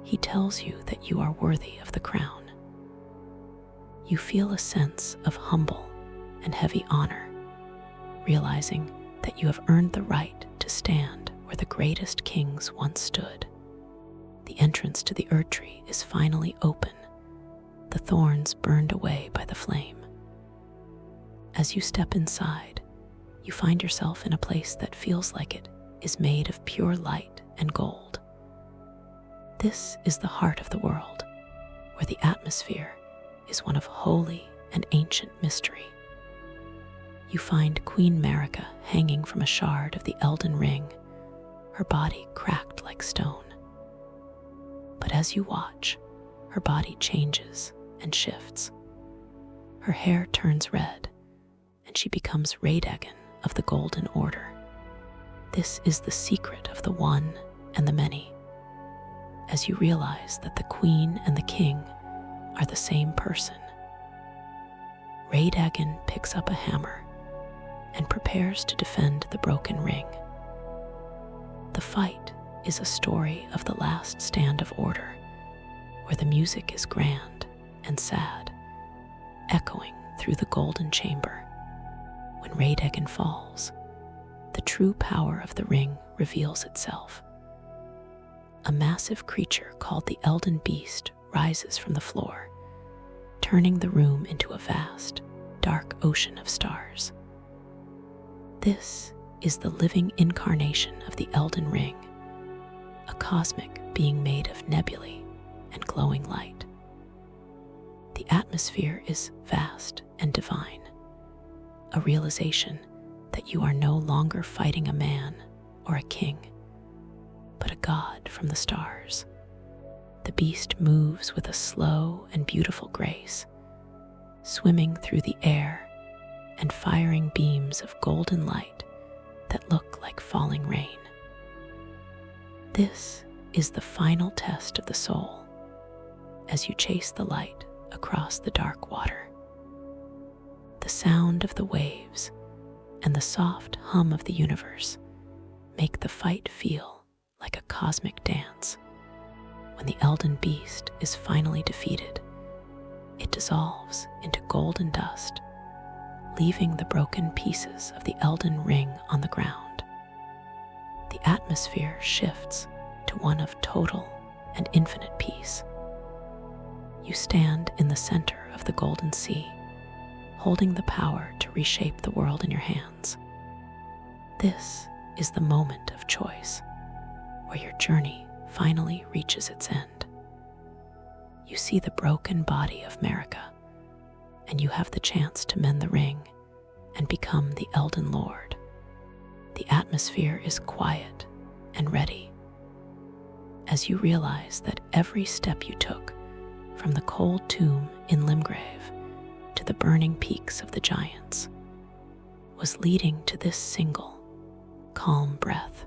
S1: he tells you that you are worthy of the crown. you feel a sense of humble and heavy honor, realizing that you have earned the right to stand where the greatest kings once stood. The entrance to the Erdtree is finally open, the thorns burned away by the flame. As you step inside, you find yourself in a place that feels like it is made of pure light and gold. This is the heart of the world, where the atmosphere is one of holy and ancient mystery. You find Queen Marika hanging from a shard of the Elden Ring, her body cracked like stone. But as you watch, her body changes and shifts. Her hair turns red, and she becomes Erdtree of the Golden Order. This is the secret of the one and the many, as you realize that the queen and the king are the same person. Erdtree picks up a hammer and prepares to defend the broken ring. The fight is a story of the last stand of order, where the music is grand and sad, echoing through the golden chamber. When Erdtree falls, the true power of the ring reveals itself. A massive creature called the Elden Beast rises from the floor, turning the room into a vast, dark ocean of stars. This is the living incarnation of the Elden Ring, a cosmic being made of nebulae and glowing light. The atmosphere is vast and divine, a realization that you are no longer fighting a man or a king, but a god from the stars. The beast moves with a slow and beautiful grace, swimming through the air and firing beams of golden light that look like falling rain. This is the final test of the soul, as you chase the light across the dark water. The sound of the waves and the soft hum of the universe make the fight feel like a cosmic dance. When the Elden Beast is finally defeated, it dissolves into golden dust, leaving the broken pieces of the Elden Ring on the ground. The atmosphere shifts to one of total and infinite peace. You stand in the center of the Golden Sea, holding the power to reshape the world in your hands. This is the moment of choice, where your journey finally reaches its end. You see the broken body of Marika, and you have the chance to mend the ring and become the Elden Lord. The atmosphere is quiet and ready, as you realize that every step you took, from the cold tomb in Limgrave to the burning peaks of the giants, was leading to this single, calm breath.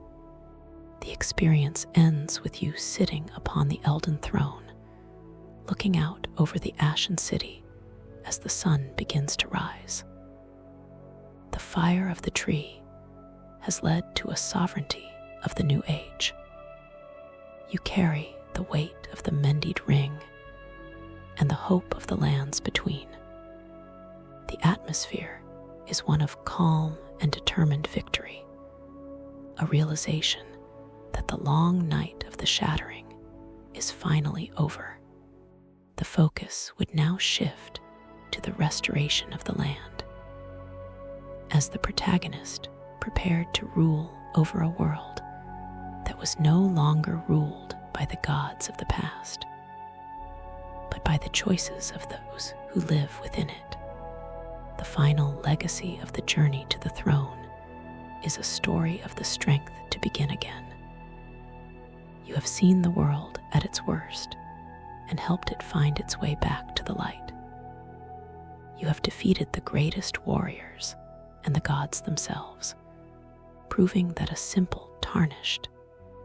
S1: The experience ends with you sitting upon the Elden Throne, looking out over the ashen city as the sun begins to rise. The fire of the tree has led to a sovereignty of the new age. You carry the weight of the mended ring and the hope of the lands between. The atmosphere is one of calm and determined victory, a realization that the long night of the Shattering is finally over. The focus would now shift to the restoration of the land, as the protagonist prepared to rule over a world that was no longer ruled by the gods of the past, but by the choices of those who live within it. The final legacy of the journey to the throne is a story of the strength to begin again. You have seen the world at its worst and helped it find its way back to the light. You have defeated the greatest warriors and the gods themselves, proving that a simple Tarnished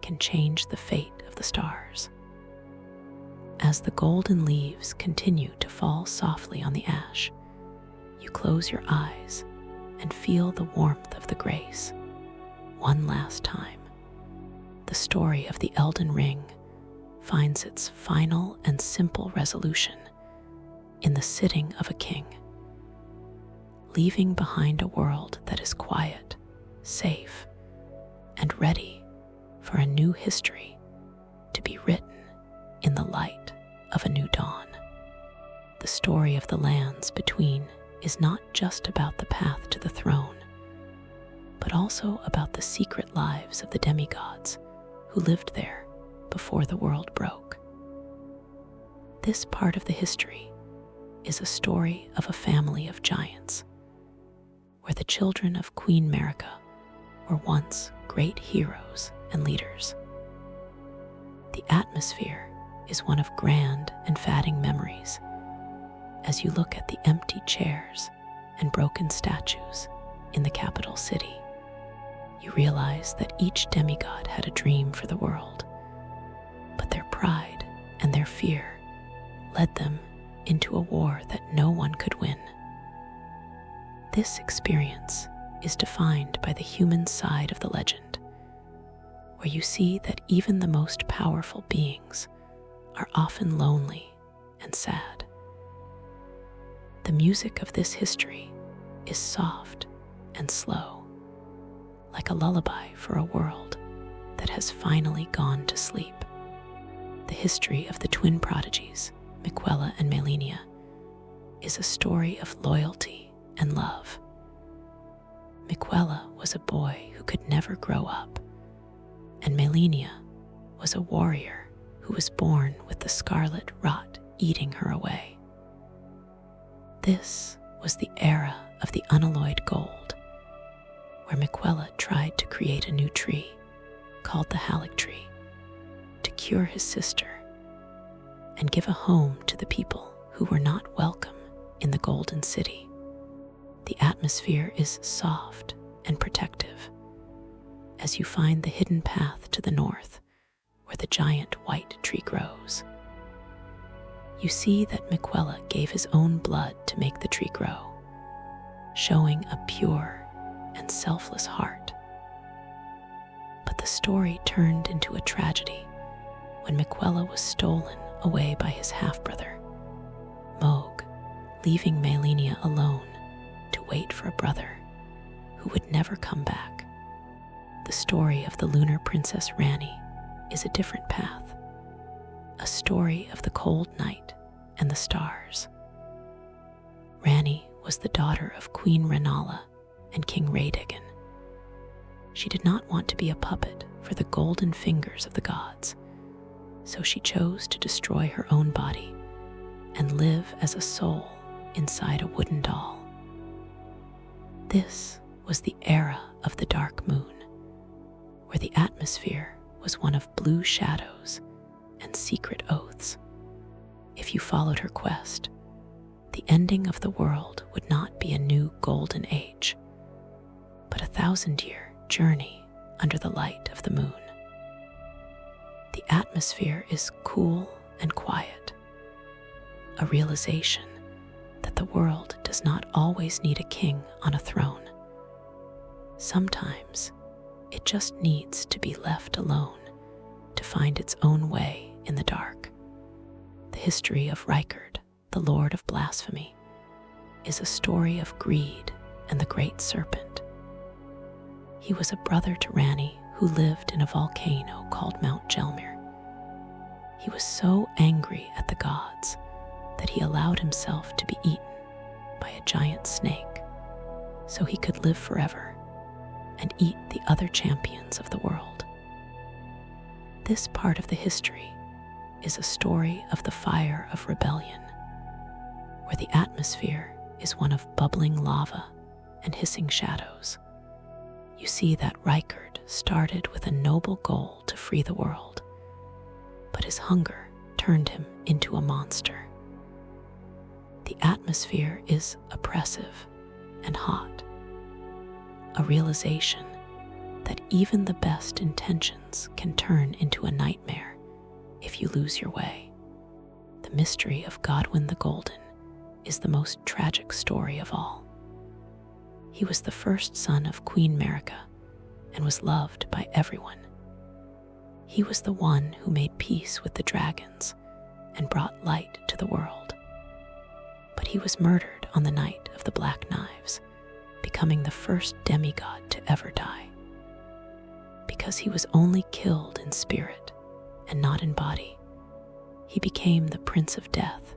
S1: can change the fate of the stars. As the golden leaves continue to fall softly on the ash, you close your eyes and feel the warmth of the grace. One last time, the story of the Elden Ring finds its final and simple resolution in the sitting of a king, leaving behind a world that is quiet, safe, and ready for a new history to be written in the light of a new dawn. The story of the lands between is not just about the path to the throne, but also about the secret lives of the demigods who lived there before the world broke. This part of the history is a story of a family of giants, where the children of Queen Marika were once great heroes and leaders. The atmosphere is one of grand and fatting memories as you look at the empty chairs and broken statues in the capital city. You realize that each demigod had a dream for the world, but their pride and their fear led them into a war that no one could win. This experience is defined by the human side of the legend, where you see that even the most powerful beings are often lonely and sad. The music of this history is soft and slow, like a lullaby for a world that has finally gone to sleep. The history of the twin prodigies, Miquella and Melania, is a story of loyalty and love. Miquella was a boy who could never grow up, and Melania was a warrior who was born with the scarlet rot eating her away. This was the era of the unalloyed gold, where Miquella tried to create a new tree called the Erdtree to cure his sister and give a home to the people who were not welcome in the Golden City. The atmosphere is soft and protective as you find the hidden path to the north where the giant white tree grows. You see that Miquella gave his own blood to make the tree grow, showing a pure and selfless heart. But the story turned into a tragedy when Miquella was stolen away by his half-brother, Moog, leaving Melania alone to wait for a brother who would never come back. The story of the lunar princess Rani is a different path, a story of the cold night and the stars. Rani was the daughter of Queen Renala and King Raydigan. She did not want to be a puppet for the golden fingers of the gods, so she chose to destroy her own body and live as a soul inside a wooden doll. This was the era of the dark moon, where the atmosphere was one of blue shadows and secret oaths. If you followed her quest, the ending of the world would not be a new golden age, but a 1,000-year journey under the light of the moon. The atmosphere is cool and quiet, a realization that the world does not always need a king on a throne. Sometimes it just needs to be left alone to find its own way in the dark. The history of Rykard, the Lord of Blasphemy, is a story of greed and the Great Serpent. He was a brother to Rani who lived in a volcano called Mount Gelmir. He was so angry at the gods that he allowed himself to be eaten by a giant snake so he could live forever and eat the other champions of the world. This part of the history is a story of the fire of rebellion, where the atmosphere is one of bubbling lava and hissing shadows. You see that Rykard started with a noble goal to free the world, but his hunger turned him into a monster. The atmosphere is oppressive and hot, a realization that even the best intentions can turn into a nightmare if you lose your way. The mystery of Godwyn the Golden is the most tragic story of all. He was the first son of Queen Marika and was loved by everyone. He was the one who made peace with the dragons and brought light to the world. he was murdered on the night of the Black Knives, becoming the first demigod to ever die. Because he was only killed in spirit and not in body, he became the Prince of Death,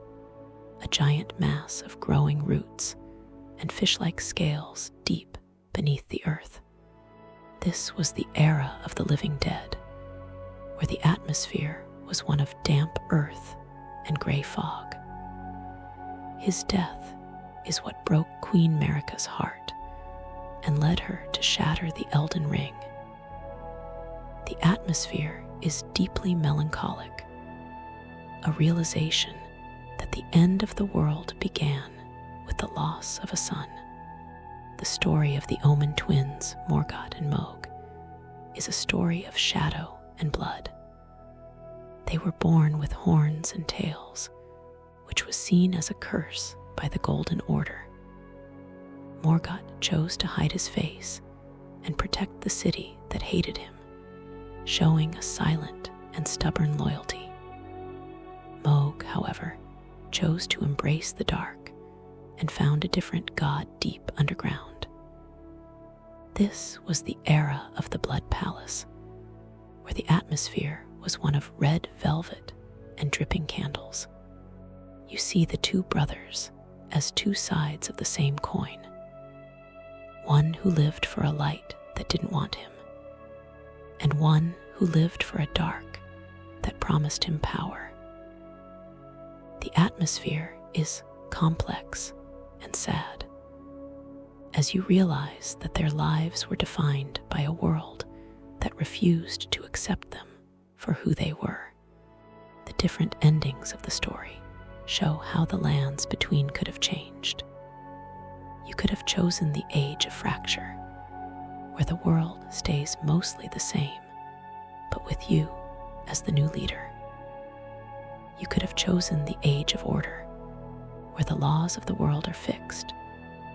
S1: a giant mass of growing roots and fish-like scales deep beneath the earth. This was the era of the living dead, where the atmosphere was one of damp earth and gray fog. His death is what broke Queen Marika's heart and led her to shatter the Elden Ring. The atmosphere is deeply melancholic, a realization that the end of the world began with the loss of a son. The story of the Omen twins, Morgoth and Mohg, is a story of shadow and blood. They were born with horns and tails, which was seen as a curse by the Golden Order. Morgoth chose to hide his face and protect the city that hated him, showing a silent and stubborn loyalty. Mohg, however, chose to embrace the dark and found a different god deep underground. This was the era of the Blood Palace, where the atmosphere was one of red velvet and dripping candles. You see the two brothers as two sides of the same coin, one who lived for a light that didn't want him, and one who lived for a dark that promised him power. The atmosphere is complex and sad, as you realize that their lives were defined by a world that refused to accept them for who they were. The different endings of the story show how the lands between could have changed. You could have chosen the age of fracture, where the world stays mostly the same, but with you as the new leader. You could have chosen the age of order, where the laws of the world are fixed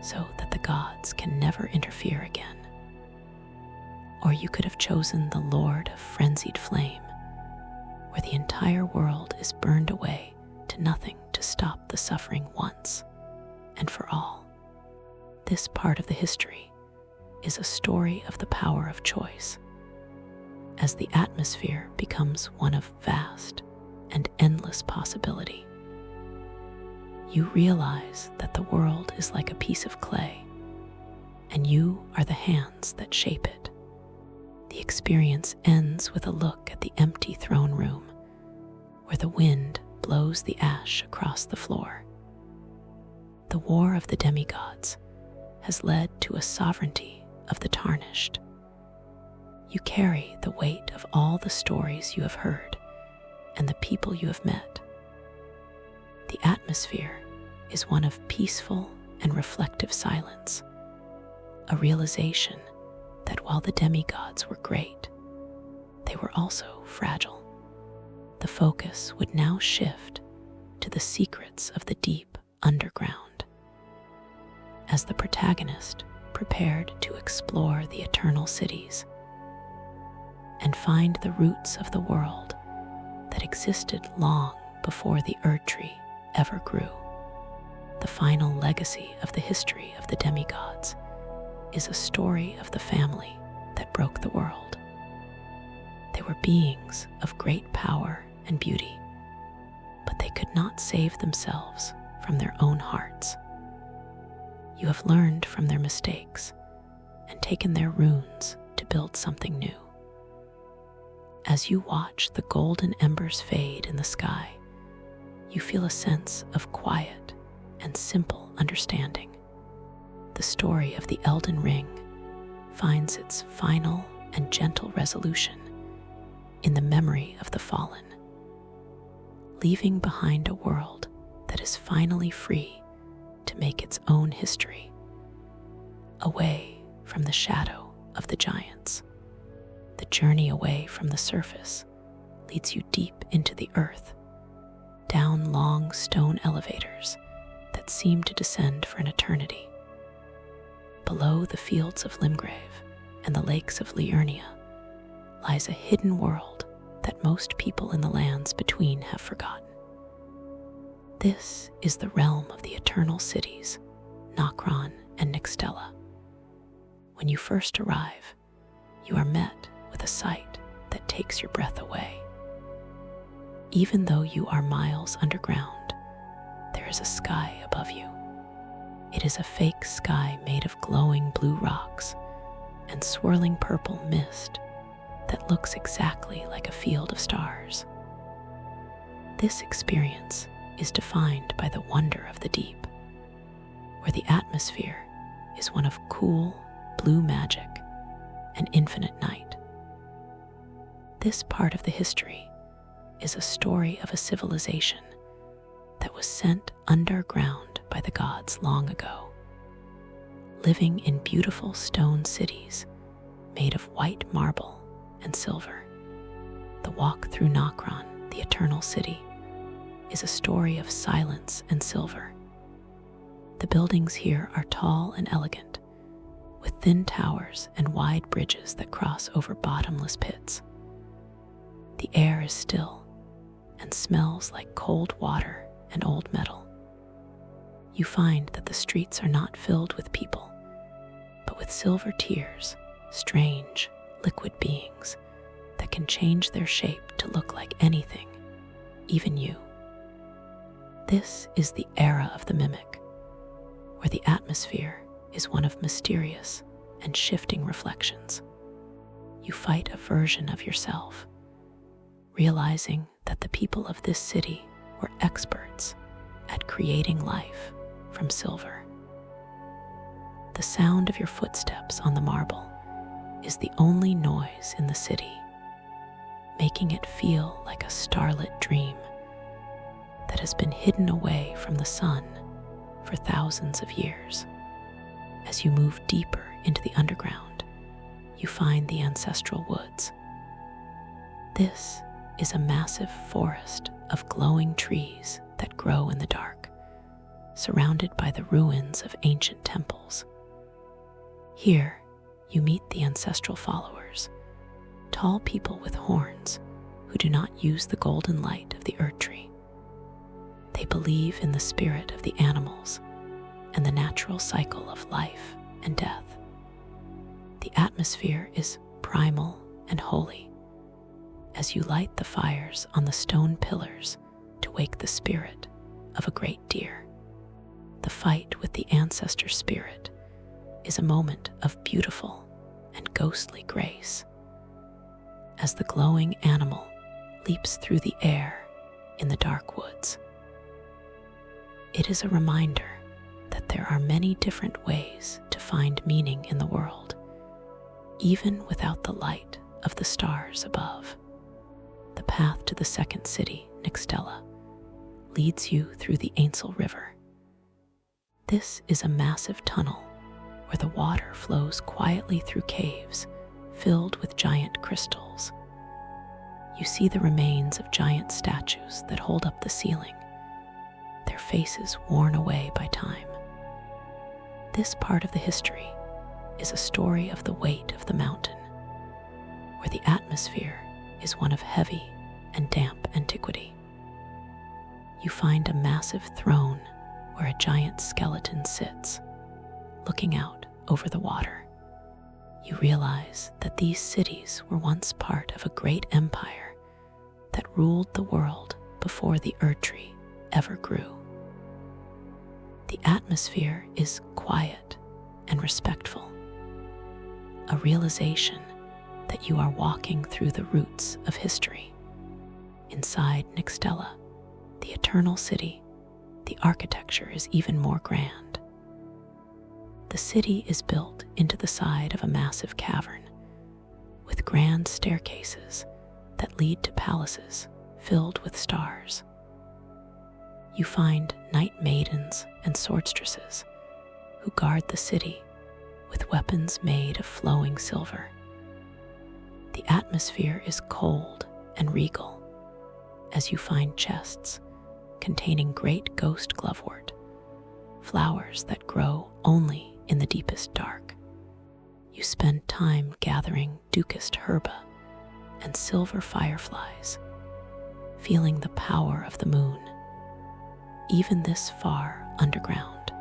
S1: so that the gods can never interfere again. Or you could have chosen the Lord of Frenzied Flame, where the entire world is burned away to nothing to stop the suffering once and for all. This part of the history is a story of the power of choice, as the atmosphere becomes one of vast and endless possibility. You realize that the world is like a piece of clay, and you are the hands that shape it. The experience ends with a look at the empty throne room, where the wind blows the ash across the floor. The war of the demigods has led to a sovereignty of the Tarnished. You carry the weight of all the stories you have heard and the people you have met. The atmosphere is one of peaceful and reflective silence, a realization that while the demigods were great, they were also fragile. The focus would now shift to the secrets of the deep underground, as the protagonist prepared to explore the eternal cities and find the roots of the world that existed long before the Erdtree ever grew. The final legacy of the history of the demigods is a story of the family that broke the world. They were beings of great power and beauty, but they could not save themselves from their own hearts. You have learned from their mistakes and taken their runes to build something new. As you watch the golden embers fade in the sky, you feel a sense of quiet and simple understanding. The story of the Elden Ring finds its final and gentle resolution in the memory of the fallen, leaving behind a world that is finally free to make its own history, away from the shadow of the giants. The journey away from the surface leads you deep into the earth, down long stone elevators that seem to descend for an eternity. Below the fields of Limgrave and the lakes of Liurnia lies a hidden world that most people in the lands between have forgotten. This is the realm of the eternal cities, Narration and Nixtella. When you first arrive, you are met with a sight that takes your breath away. Even though you are miles underground, there is a sky above you. It is a fake sky made of glowing blue rocks and swirling purple mist that looks exactly like a field of stars. This experience is defined by the wonder of the deep, where the atmosphere is one of cool, blue magic and infinite night. This part of the history is a story of a civilization that was sent underground by the gods long ago, living in beautiful stone cities made of white marble and silver. The walk through Narration, the eternal city, is a story of silence and silver. The buildings here are tall and elegant, with thin towers and wide bridges that cross over bottomless pits. The air is still and smells like cold water and old metal. You find that the streets are not filled with people, but with silver tears, strange, liquid beings that can change their shape to look like anything, even you. This is the era of the mimic, where the atmosphere is one of mysterious and shifting reflections. You fight a version of yourself, realizing that the people of this city were experts at creating life from silver. The sound of your footsteps on the marble is the only noise in the city, making it feel like a starlit dream that has been hidden away from the sun for thousands of years. As you move deeper into the underground, you find the ancestral woods. This is a massive forest of glowing trees that grow in the dark, surrounded by the ruins of ancient temples. Here, you meet the ancestral followers, tall people with horns who do not use the golden light of the Erdtree. They believe in the spirit of the animals and the natural cycle of life and death. The atmosphere is primal and holy, as you light the fires on the stone pillars to wake the spirit of a great deer. The fight with the ancestor spirit is a moment of beautiful and ghostly grace, as the glowing animal leaps through the air in the dark woods. It is a reminder that there are many different ways to find meaning in the world, even without the light of the stars above. The path to the second city, Nixtella, leads you through the Ainsel River. This is a massive tunnel where the water flows quietly through caves filled with giant crystals. You see the remains of giant statues that hold up the ceiling, their faces worn away by time. This part of the history is a story of the weight of the mountain, where the atmosphere is one of heavy and damp antiquity. You find a massive throne where a giant skeleton sits, looking out over the water. You realize that these cities were once part of a great empire that ruled the world before the Erdtree ever grew. The atmosphere is quiet and respectful, a realization that you are walking through the roots of history. Inside Nixtella, the eternal city, the architecture is even more grand. The city is built into the side of a massive cavern, with grand staircases that lead to palaces filled with stars. You find night maidens and swordstresses who guard the city with weapons made of flowing silver. The atmosphere is cold and regal as you find chests containing great ghost glovewort, flowers that grow only in the deepest dark. You spend time gathering Ducust herba and silver fireflies, feeling the power of the moon. even this far underground.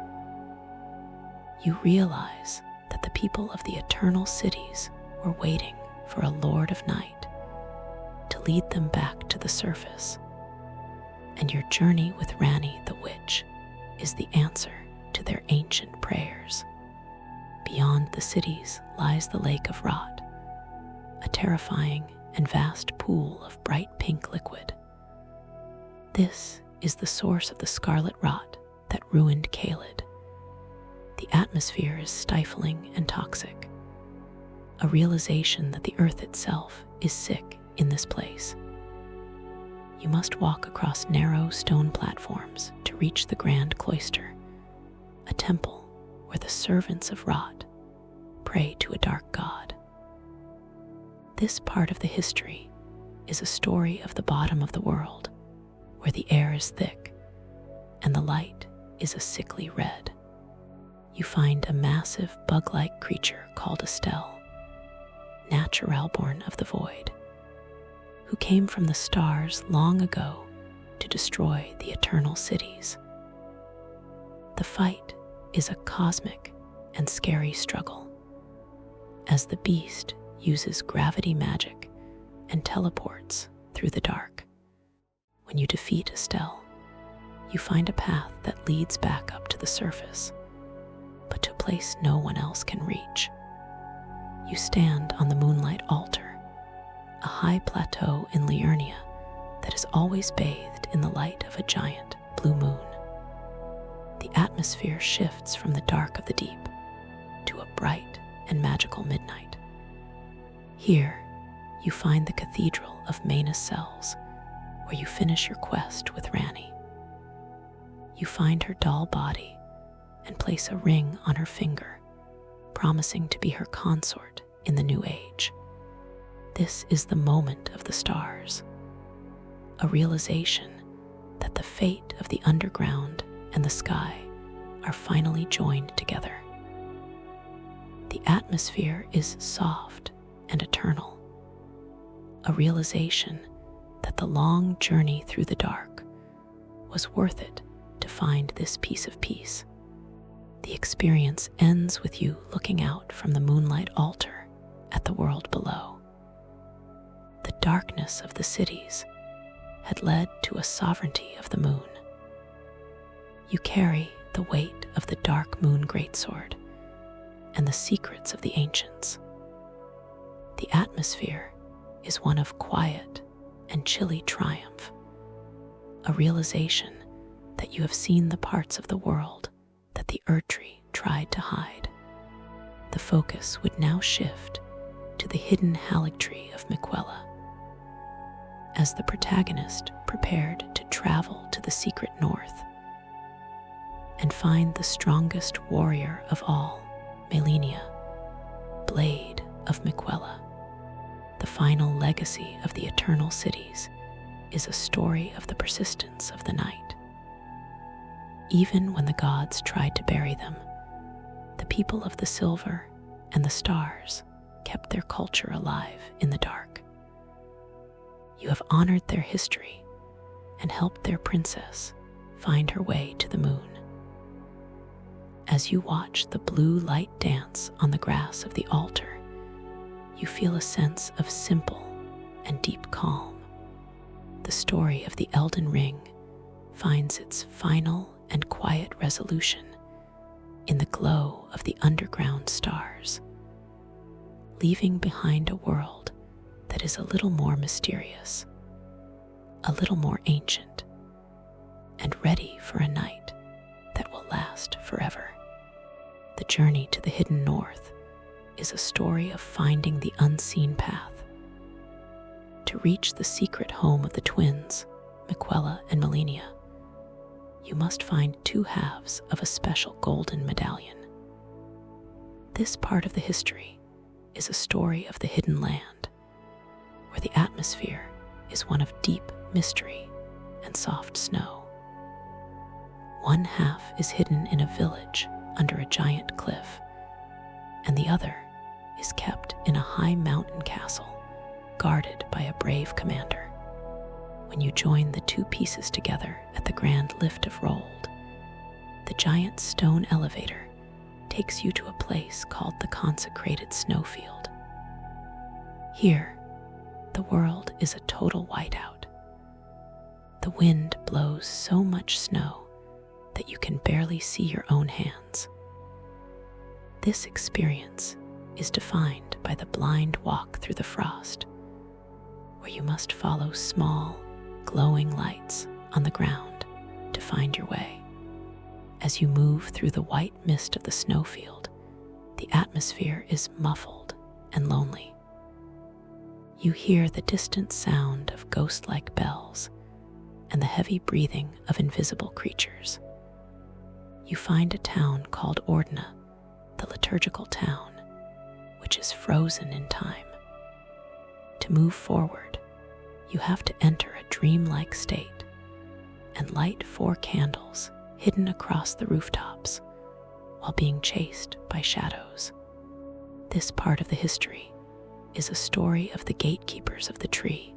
S1: You realize that the people of the eternal cities were waiting for a Lord of Night to lead them back to the surface, and your journey with Ranni the Witch is the answer to their ancient prayers. Beyond the cities lies the Lake of Rot, a terrifying and vast pool of bright pink liquid. This is the source of the scarlet rot that ruined Caelid. The atmosphere is stifling and toxic, a realization that the earth itself is sick in this place. You must walk across narrow stone platforms to reach the Grand Cloister, a temple where the servants of Rot pray to a dark god. This part of the history is a story of the bottom of the world, where the air is thick and the light is a sickly red. You find a massive bug-like creature called Estelle, Naturalborn of the Void, who came from the stars long ago to destroy the eternal cities. The fight is a cosmic and scary struggle, as the beast uses gravity magic and teleports through the dark. When you defeat Estelle, you find a path that leads back up to the surface, but to a place no one else can reach. You stand on the Moonlight Altar, a high plateau in Liurnia that is always bathed in the light of a giant blue moon. The atmosphere shifts from the dark of the deep to a bright and magical midnight. Here, you find the Cathedral of Manus Cells, where you finish your quest with Ranni. You find her doll body and place a ring on her finger, promising to be her consort in the New Age. This is the moment of the stars, a realization that the fate of the underground and the sky are finally joined together. The atmosphere is soft and eternal, a realization that the long journey through the dark was worth it to find this piece of peace. The experience ends with you looking out from the Moonlight Altar at the world below. The darkness of the cities had led to a sovereignty of the moon. You carry the weight of the Dark Moon Greatsword and the secrets of the ancients. The atmosphere is one of quiet and chilly triumph, a realization that you have seen the parts of the world that the Erdtree tried to hide. The focus would now shift to the hidden Haligtree of Miquella. As the protagonist prepared to travel to the secret north and find the strongest warrior of all, Melania, Blade of Miquella. The final legacy of the Eternal Cities is a story of the persistence of the night. Even when the gods tried to bury them, the people of the Silver and the Stars kept their culture alive in the dark. You have honored their history and helped their princess find her way to the moon. As you watch the blue light dance on the grass of the altar, you feel a sense of simple and deep calm. The story of the Elden Ring finds its final and quiet resolution in the glow of the underground stars, leaving behind a world that is a little more mysterious, a little more ancient, and ready for a night that will last forever. The journey to the hidden north is a story of finding the unseen path. To reach the secret home of the twins, Miquella and Melania, you must find 2 halves of a special golden medallion. This part of the history is a story of the hidden land, where the atmosphere is one of deep mystery and soft snow. 1 half is hidden in a village under a giant cliff, and the other is kept in a high mountain castle guarded by a brave commander. when you join the two pieces together at the grand lift of Rold. The giant stone elevator takes you to a place called the consecrated snowfield. Here, the world is a total whiteout. The wind blows so much snow that you can barely see your own hands. This experience is defined by the blind walk through the frost, where you must follow small, glowing lights on the ground to find your way. As you move through the white mist of the snowfield, the atmosphere is muffled and lonely. You hear the distant sound of ghost-like bells and the heavy breathing of invisible creatures. You find a town called Ordna, the liturgical town, which is frozen in time. To move forward, you have to enter a dreamlike state and light 4 candles hidden across the rooftops while being chased by shadows. This part of the history is a story of the gatekeepers of the tree,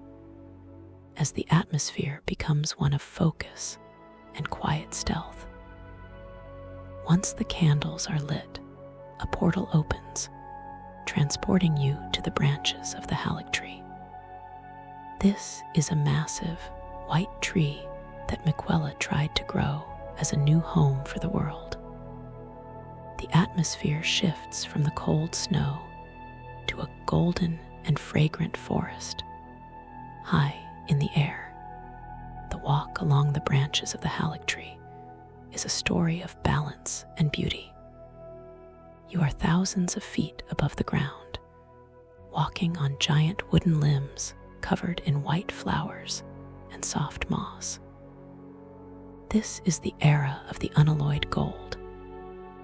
S1: as the atmosphere becomes one of focus and quiet stealth. Once the candles are lit, a portal opens, transporting you to the branches of the Halleck tree. This is a massive, white tree that Miquella tried to grow as a new home for the world. The atmosphere shifts from the cold snow to a golden and fragrant forest, high in the air. The walk along the branches of the Halleck tree is a story of balance and beauty. You are thousands of feet above the ground, walking on giant wooden limbs covered in white flowers and soft moss. This is the era of the unalloyed gold,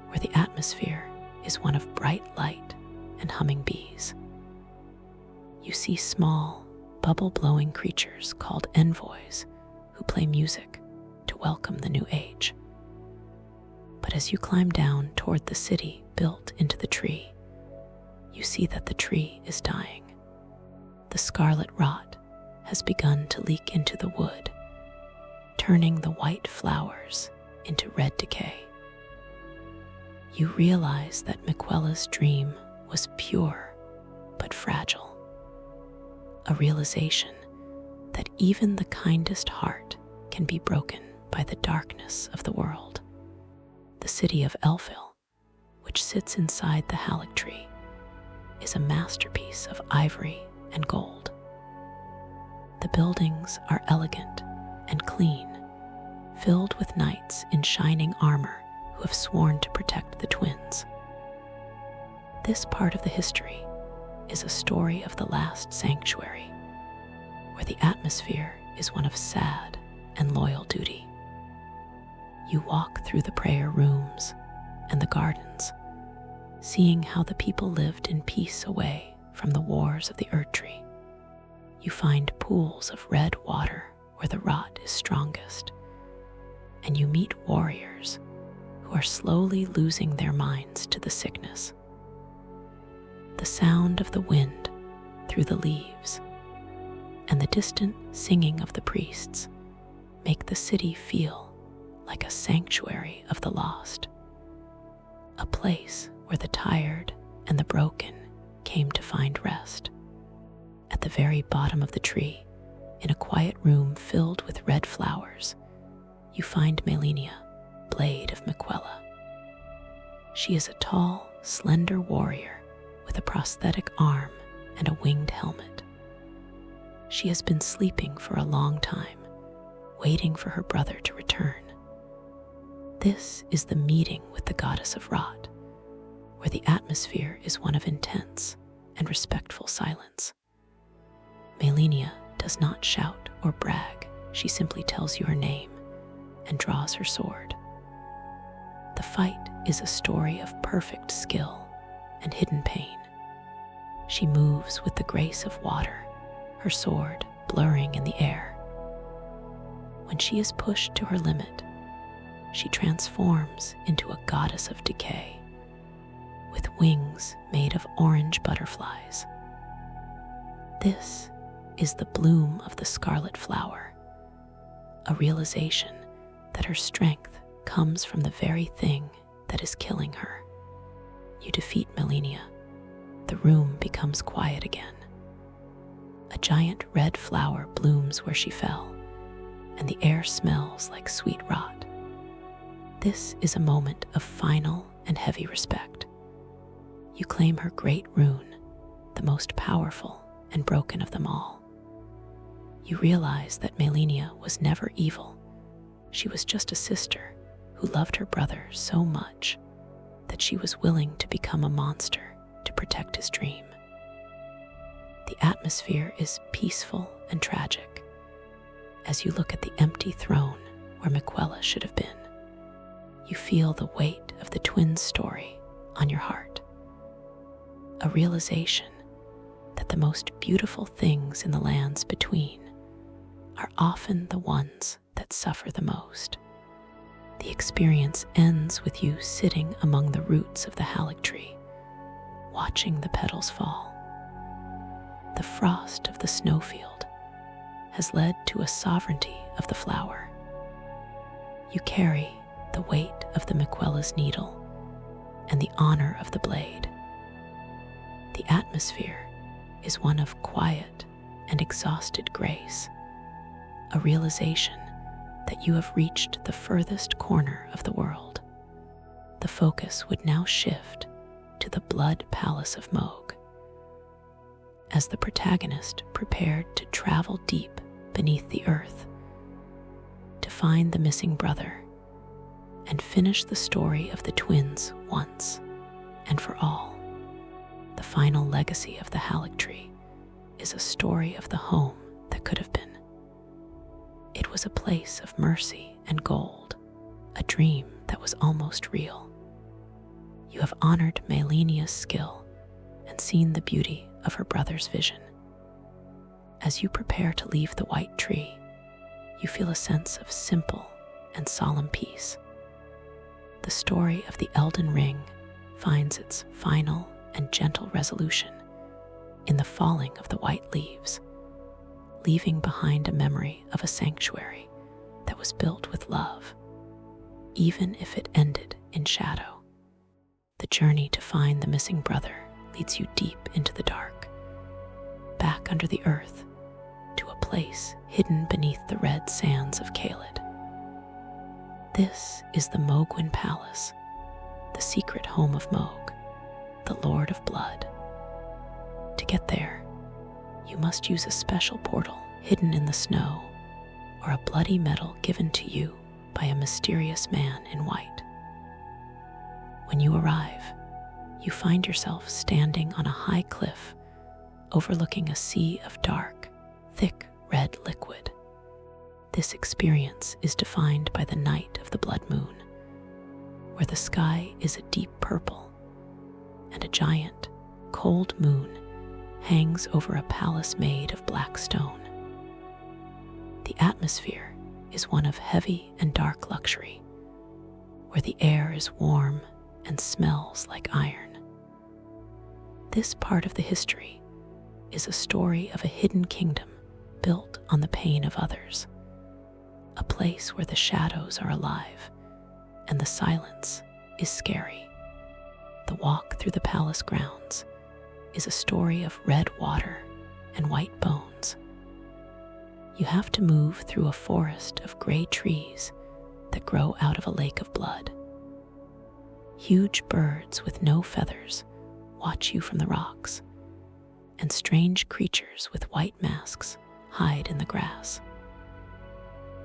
S1: where the atmosphere is one of bright light and humming bees. You see small, bubble-blowing creatures called envoys who play music to welcome the new age. But as you climb down toward the city built into the tree, you see that the tree is dying. The scarlet rot has begun to leak into the wood, turning the white flowers into red decay. You realize that Miquella's dream was pure but fragile, a realization that even the kindest heart can be broken by the darkness of the world. The city of Elfil, which sits inside the Halleck tree, is a masterpiece of ivory and gold. The buildings are elegant and clean, filled with knights in shining armor who have sworn to protect the twins. This part of the history is a story of the last sanctuary, where the atmosphere is one of sad and loyal duty. You walk through the prayer rooms and the gardens, seeing how the people lived in peace away from the wars of the Erdtree. You find pools of red water where the rot is strongest, and you meet warriors who are slowly losing their minds to the sickness. The sound of the wind through the leaves and the distant singing of the priests make the city feel like a sanctuary of the lost, a place where the tired and the broken came to find rest. At the very bottom of the tree, in a quiet room filled with red flowers, you find Melania, Blade of Miquella. She is a tall, slender warrior with a prosthetic arm and a winged helmet. She has been sleeping for a long time, waiting for her brother to return. This is the meeting with the goddess of Rot, where the atmosphere is one of intense and respectful silence. Melania does not shout or brag. She simply tells you her name and draws her sword. The fight is a story of perfect skill and hidden pain. She moves with the grace of water, her sword blurring in the air. When she is pushed to her limit, she transforms into a goddess of decay, with wings made of orange butterflies. This is the bloom of the scarlet flower, a realization that her strength comes from the very thing that is killing her. You defeat Melania. The room becomes quiet again. A giant red flower blooms where she fell, and the air smells like sweet rot. This is a moment of final and heavy respect. You claim her great rune, the most powerful and broken of them all. You realize that Melania was never evil. She was just a sister who loved her brother so much that she was willing to become a monster to protect his dream. The atmosphere is peaceful and tragic as you look at the empty throne where Miquella should have been. You feel the weight of the twins' story on your heart. A realization that the most beautiful things in the lands between are often the ones that suffer the most. The experience ends with you sitting among the roots of the Erdtree, watching the petals fall. The frost of the snowfield has led to a sovereignty of the flower. You carry the weight of the Miquella's needle and the honor of the blade. The atmosphere is one of quiet and exhausted grace, a realization that you have reached the furthest corner of the world. The focus would now shift to the blood palace of Mohg. As the protagonist prepared to travel deep beneath the earth to find the missing brother and finish the story of the twins once and for all, the final legacy of the Erdtree is a story of the home that could have been. It was a place of mercy and gold, a dream that was almost real. You have honored Melania's skill and seen the beauty of her brother's vision. As you prepare to leave the white tree, you feel a sense of simple and solemn peace. The story of the Elden Ring finds its final and gentle resolution in the falling of the white leaves, leaving behind a memory of a sanctuary that was built with love, even if it ended in shadow. The journey to find the missing brother leads you deep into the dark, back under the earth, to a place hidden beneath the red sands of Caelid. This is the Mohgwyn Palace, the secret home of Mohg, the Lord of Blood. To get there, you must use a special portal hidden in the snow or a bloody medal given to you by a mysterious man in white. When you arrive, you find yourself standing on a high cliff overlooking a sea of dark, thick red liquid. This experience is defined by the night of the blood moon, where the sky is a deep purple and a giant, cold moon hangs over a palace made of black stone. The atmosphere is one of heavy and dark luxury, where the air is warm and smells like iron. This part of the history is a story of a hidden kingdom built on the pain of others, a place where the shadows are alive and the silence is scary. The walk through the palace grounds is a story of red water and white bones. You have to move through a forest of gray trees that grow out of a lake of blood. Huge birds with no feathers watch you from the rocks, and strange creatures with white masks hide in the grass.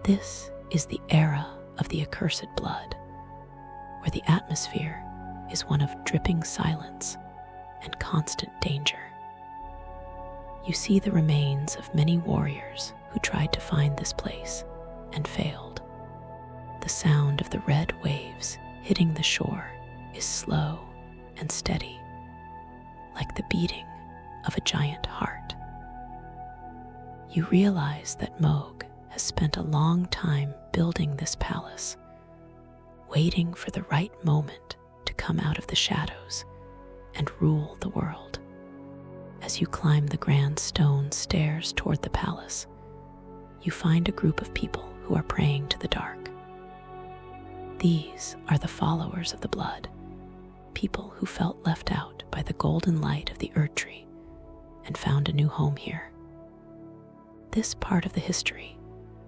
S1: This is the era of the accursed blood, where the atmosphere is one of dripping silence and constant danger. You see the remains of many warriors who tried to find this place and failed. The sound of the red waves hitting the shore is slow and steady, like the beating of a giant heart. You realize that Mohg has spent a long time building this palace, waiting for the right moment to come out of the shadows and rule the world. As you climb the grand stone stairs toward the palace, you find a group of people who who are praying to the dark. These are the followers of the blood, people who felt left out by the golden light of the Erdtree and found a new home here. This part of the history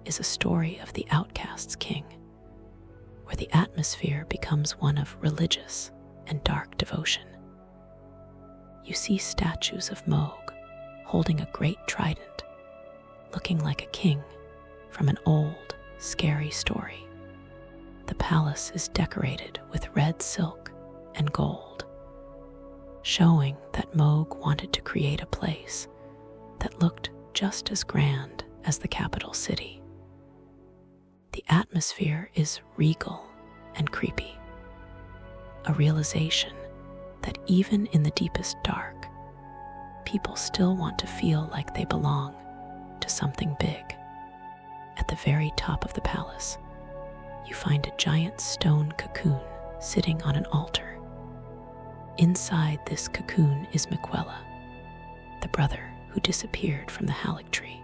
S1: is a story of the outcast's king, where the atmosphere becomes one of religious and dark devotion. You see statues of Moog holding a great trident, looking like a king from an old, scary story. The palace is decorated with red silk and gold, showing that Moog wanted to create a place that looked just as grand as the capital city. The atmosphere is regal and creepy, a realization that even in the deepest dark, people still want to feel like they belong to something big. At the very top of the palace, you find a giant stone cocoon sitting on an altar. Inside this cocoon is Miquella, the brother who disappeared from the Halleck tree.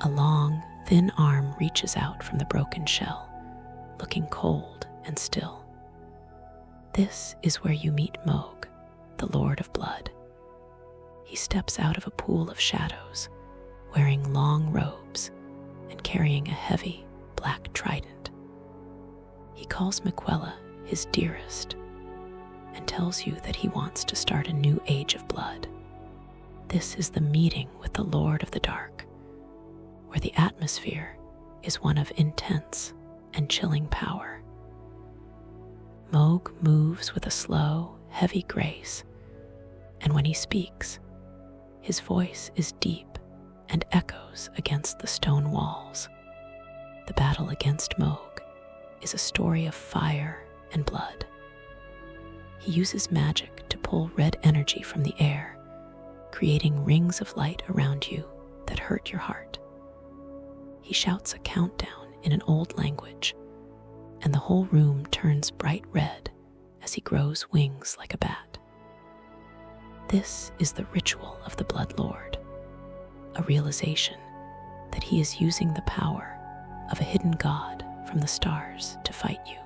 S1: A long, thin arm reaches out from the broken shell, looking cold and still. This is where you meet Moog, the Lord of Blood. He steps out of a pool of shadows, wearing long robes and carrying a heavy, black trident. He calls Miquella his dearest and tells you that he wants to start a new age of blood. This is the meeting with the Lord of the Dark, where the atmosphere is one of intense and chilling power. Moog moves with a slow, heavy grace, and when he speaks, his voice is deep and echoes against the stone walls. The battle against Moog is a story of fire and blood. He uses magic to pull red energy from the air, creating rings of light around you that hurt your heart. He shouts a countdown in an old language, and the whole room turns bright red as he grows wings like a bat. This is the ritual of the Blood Lord, a realization that he is using the power of a hidden god from the stars to fight you.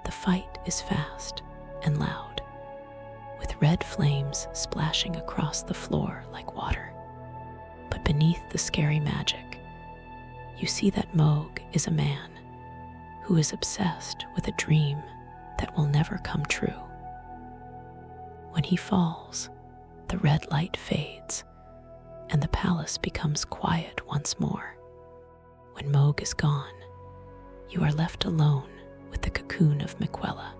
S1: The fight is fast and loud, with red flames splashing across the floor like water. But beneath the scary magic, you see that Moog is a man who is obsessed with a dream that will never come true. When he falls, the red light fades, and the palace becomes quiet once more. When Moog is gone, you are left alone with the cocoon of Miquella.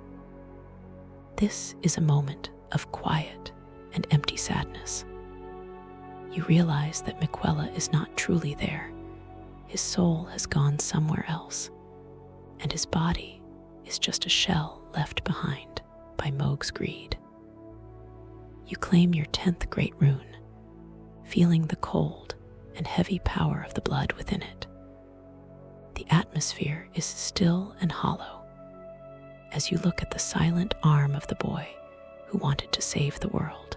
S1: This is a moment of quiet and empty sadness. You realize that Miquella is not truly there. His soul has gone somewhere else, and his body is just a shell left behind by Moog's greed. You claim your 10th great rune, feeling the cold and heavy power of the blood within it. The atmosphere is still and hollow as you look at the silent arm of the boy who wanted to save the world.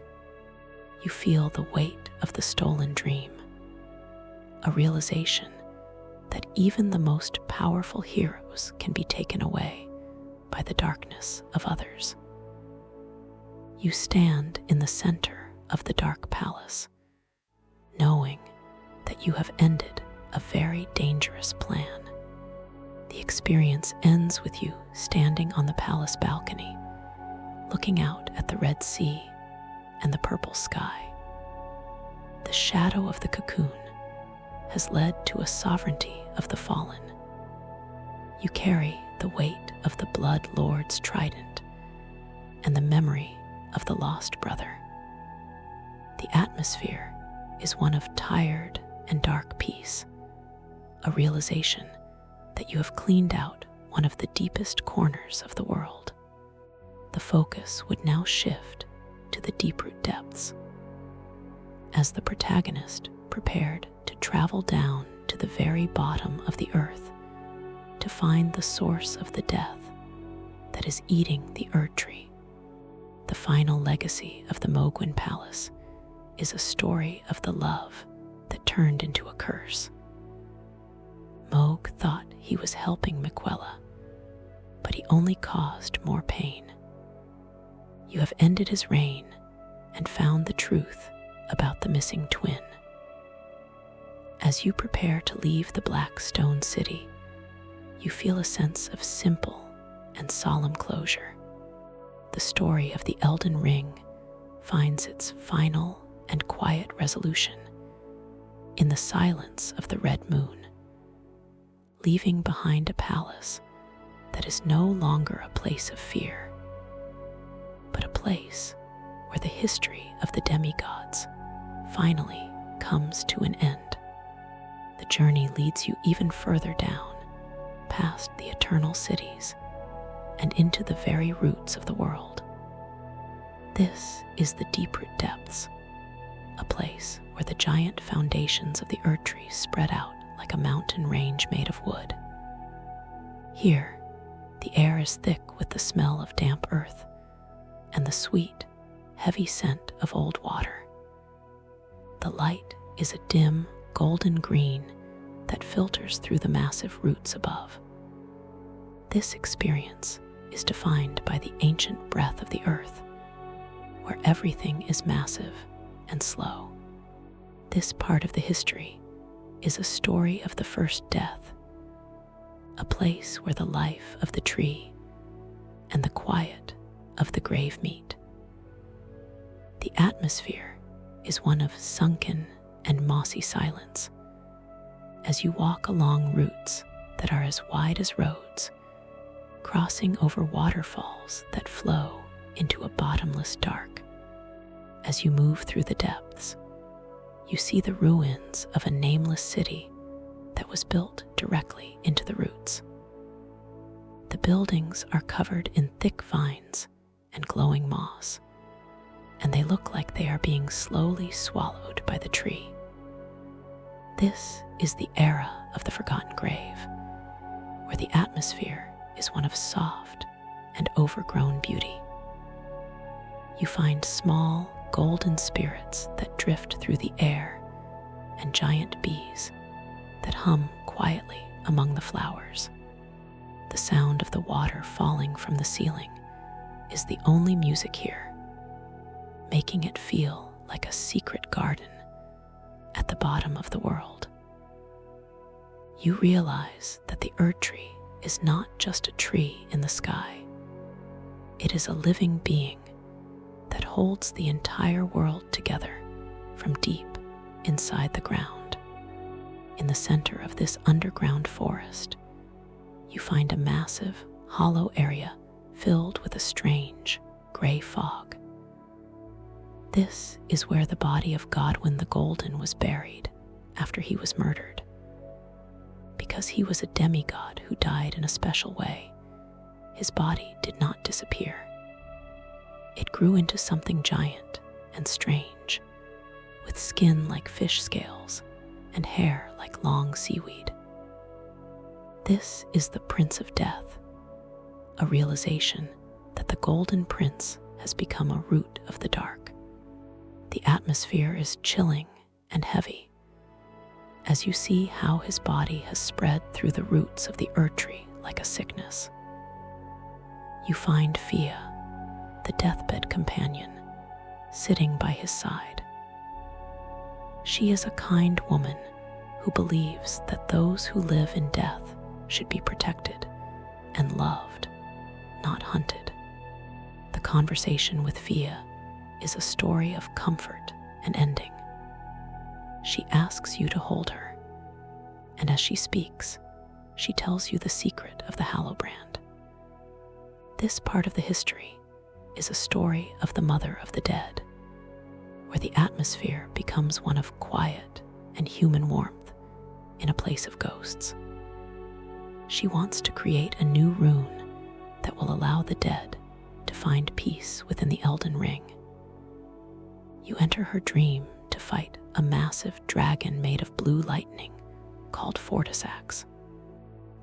S1: You feel the weight of the stolen dream, a realization that even the most powerful heroes can be taken away by the darkness of others. You stand in the center of the dark palace, knowing that you have ended a very dangerous plan. The experience ends with you standing on the palace balcony, looking out at the Red Sea and the purple sky. The shadow of the cocoon has led to a sovereignty of the fallen. You carry the weight of the Blood Lord's trident and the memory of the lost brother. The atmosphere is one of tired and dark peace, a realization that you have cleaned out one of the deepest corners of the world. The focus would now shift to the deep-root depths, as the protagonist prepared to travel down to the very bottom of the earth to find the source of the death that is eating the Erdtree. The final legacy of the Mohgwyn Palace is a story of the love that turned into a curse. Moog thought he was helping Miquella, but he only caused more pain. You have ended his reign and found the truth about the missing twin. As you prepare to leave the Black Stone City, you feel a sense of simple and solemn closure. The story of the Elden Ring finds its final and quiet resolution in the silence of the red moon, leaving behind a palace that is no longer a place of fear, but a place where the history of the demigods finally comes to an end. The journey leads you even further down, past the eternal cities, and into the very roots of the world. This is the deep-root depths, a place where the giant foundations of the Erdtree spread out like a mountain range made of wood. Here, the air is thick with the smell of damp earth and the sweet, heavy scent of old water. The light is a dim, golden green that filters through the massive roots above. This experience is defined by the ancient breath of the earth, where everything is massive and slow. This part of the history is a story of the first death, a place where the life of the tree and the quiet of the grave meet. The atmosphere is one of sunken and mossy silence as you walk along routes that are as wide as roads, crossing over waterfalls that flow into a bottomless dark. As you move through the depths, you see the ruins of a nameless city that was built directly into the roots. The buildings are covered in thick vines and glowing moss, and they look like they are being slowly swallowed by the tree. This is the era of the Forgotten Grave, where the atmosphere is one of soft and overgrown beauty. You find small, golden spirits that drift through the air and giant bees that hum quietly among the flowers. The sound of the water falling from the ceiling is the only music here, making it feel like a secret garden at the bottom of the world. You realize that the Erdtree is not just a tree in the sky. It is a living being that holds the entire world together from deep inside the ground. In the center of this underground forest, you find a massive, hollow area filled with a strange, gray fog. This is where the body of Godwyn the Golden was buried after he was murdered. Because he was a demigod who died in a special way, his body did not disappear. It grew into something giant and strange, with skin like fish scales and hair like long seaweed. This is the Prince of Death, a realization that the Golden Prince has become a root of the dark. The atmosphere is chilling and heavy as you see how his body has spread through the roots of the Erdtree like a sickness. You find Fia, the deathbed companion, sitting by his side. She is a kind woman who believes that those who live in death should be protected and loved, not hunted. The conversation with Fia is a story of comfort and ending. She asks you to hold her, and as she speaks, she tells you the secret of the Hallowbrand. This part of the history is a story of the Mother of the Dead, where the atmosphere becomes one of quiet and human warmth in a place of ghosts. She wants to create a new rune that will allow the dead to find peace within the Elden Ring. You enter her dream to fight a massive dragon made of blue lightning called Fortisax.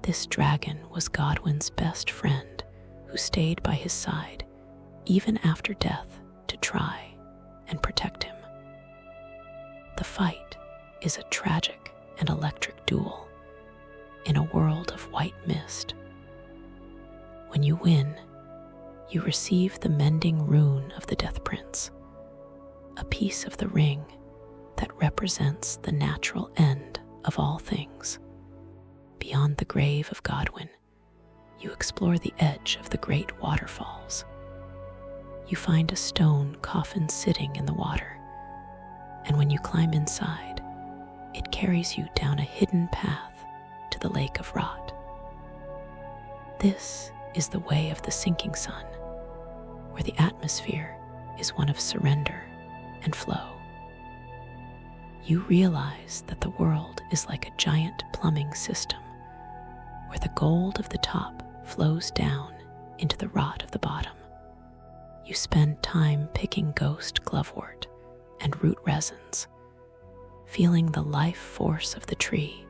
S1: This dragon was Godwyn's best friend who stayed by his side even after death to try and protect him. The fight is a tragic and electric duel in a world of white mist. When you win, you receive the mending rune of the Death Prince, a piece of the ring that represents the natural end of all things. Beyond the grave of Godwin, you explore the edge of the great waterfalls. You find a stone coffin sitting in the water, and when you climb inside, it carries you down a hidden path to the Lake of Rot. This is the way of the sinking sun, where the atmosphere is one of surrender and flow. You realize that the world is like a giant plumbing system, where the gold of the top flows down into the rot of the bottom. You spend time picking ghost glovewort and root resins, feeling the life force of the tree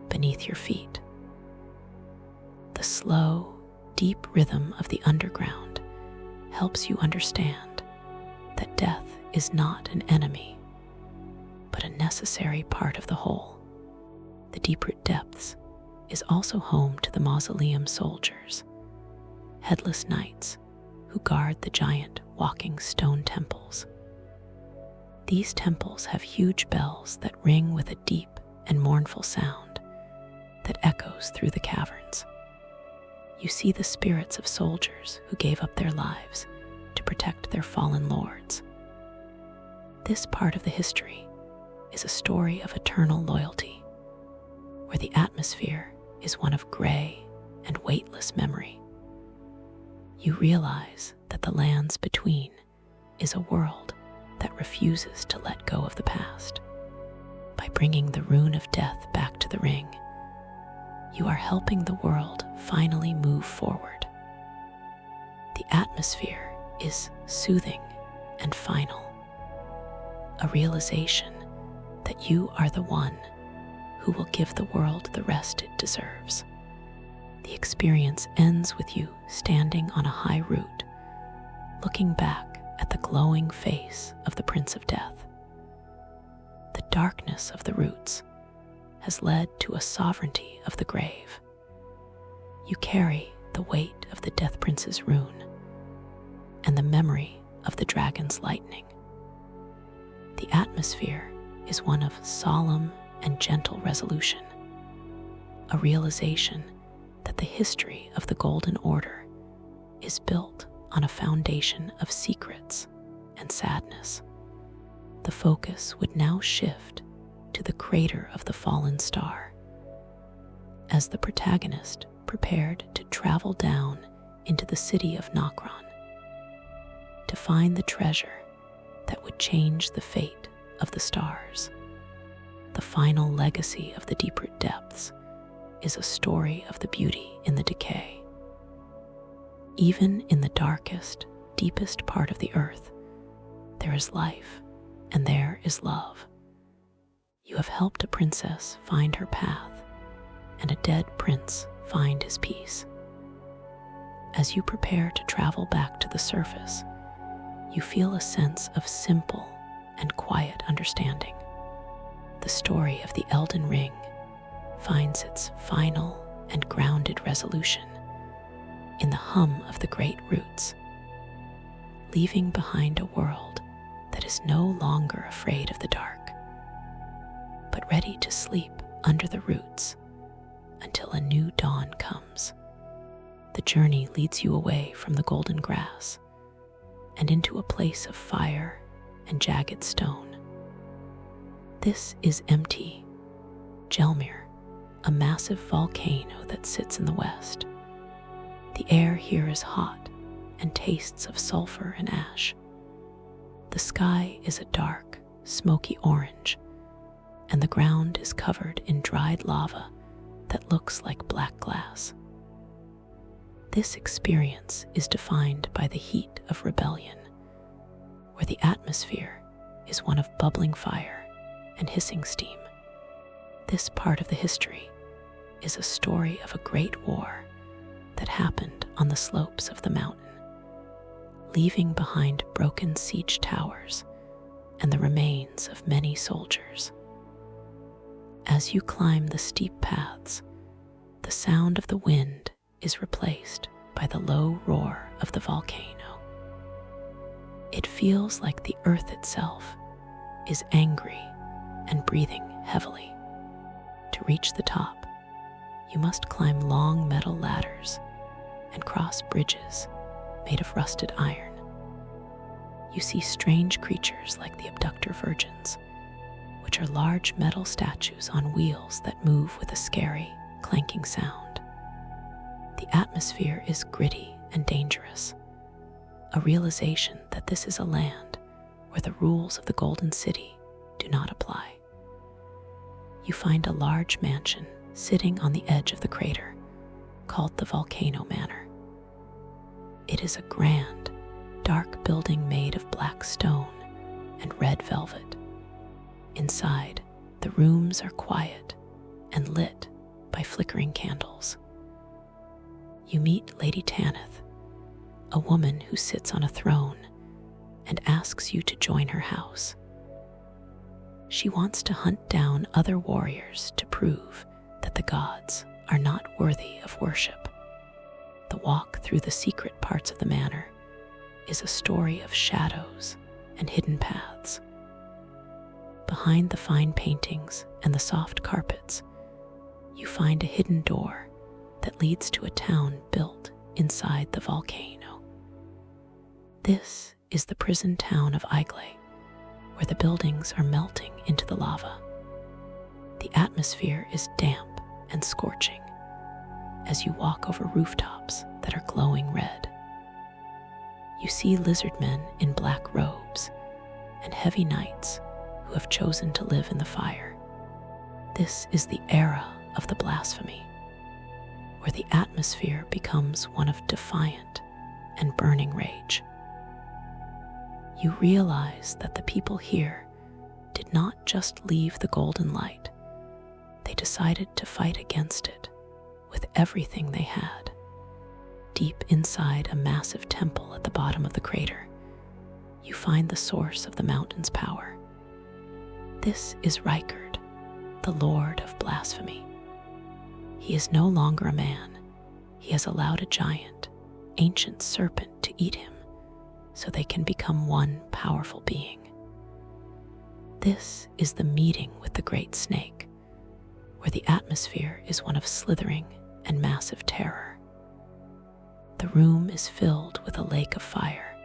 S1: beneath your feet. The slow, deep rhythm of the underground helps you understand that death is not an enemy, but a necessary part of the whole. The deep-root depths is also home to the mausoleum soldiers, headless knights who guard the giant walking stone temples. These temples have huge bells that ring with a deep and mournful sound that echoes through the caverns. You see the spirits of soldiers who gave up their lives to protect their fallen lords. This part of the history is a story of eternal loyalty, where the atmosphere is one of gray and weightless memory. You realize that the lands between is a world that refuses to let go of the past. By bringing the rune of death back to the ring, you are helping the world finally move forward. The atmosphere is soothing and final, a realization that you are the one who will give the world the rest it deserves. The experience ends with you standing on a high root, looking back at the glowing face of the Prince of Death. The darkness of the roots has led to a sovereignty of the grave. You carry the weight of the Death Prince's rune and the memory of the dragon's lightning. The atmosphere is one of solemn and gentle resolution, a realization that the history of the Golden Order is built on a foundation of secrets and sadness. The focus would now shift to the crater of the fallen star, as the protagonist prepared to travel down into the city of Nokron to find the treasure that would change the fate of the stars. The final legacy of the deep-root depths is a story of the beauty in the decay. Even in the darkest, deepest part of the earth, there is life and there is love. You have helped a princess find her path and a dead prince find his peace. As you prepare to travel back to the surface, you feel a sense of simple and quiet understanding. The story of the Elden Ring finds its final and grounded resolution in the hum of the great roots, leaving behind a world that is no longer afraid of the dark, but ready to sleep under the roots until a new dawn comes. The journey leads you away from the golden grass and into a place of fire and jagged stone. This is empty Gelmir, a massive volcano that sits in the west. The air here is hot and tastes of sulfur and ash. The sky is a dark, smoky orange, and the ground is covered in dried lava that looks like black glass. This experience is defined by the heat of rebellion, where the atmosphere is one of bubbling fire and hissing steam. This part of the history is a story of a great war that happened on the slopes of the mountain, leaving behind broken siege towers and the remains of many soldiers. As you climb the steep paths, The sound of the wind is replaced by the low roar of the volcano. It feels like the earth itself is angry and breathing heavily. To reach the top, you must climb long metal ladders and cross bridges made of rusted iron. You see strange creatures like the abductor virgins, which are large metal statues on wheels that move with a scary, clanking sound. The atmosphere is gritty and dangerous, a realization that this is a land where the rules of the Golden City do not apply. You find a large mansion sitting on the edge of the crater, called the Volcano Manor. It is a grand, dark building made of black stone and red velvet. Inside, the rooms are quiet and lit by flickering candles. You meet Lady Tanith, a woman who sits on a throne and asks you to join her house. She wants to hunt down other warriors to prove that the gods are not worthy of worship. The walk through the secret parts of the manor is a story of shadows and hidden paths. Behind the fine paintings and the soft carpets, you find a hidden door that leads to a town built inside the volcano. This is the prison town of Iglay, where the buildings are melting into the lava. The atmosphere is damp and scorching as you walk over rooftops that are glowing red. You see lizard men in black robes and heavy knights who have chosen to live in the fire. This is the era of the blasphemy, where the atmosphere becomes one of defiant and burning rage. You realize that the people here did not just leave the golden light. They decided to fight against it with everything they had. Deep inside a massive temple at the bottom of the crater, you find the source of the mountain's power. This is Rykard, the Lord of Blasphemy. He is no longer a man. He has allowed a giant, ancient serpent to eat him, so they can become one powerful being. This is the meeting with the great snake, where the atmosphere is one of slithering and massive terror. The room is filled with a lake of fire,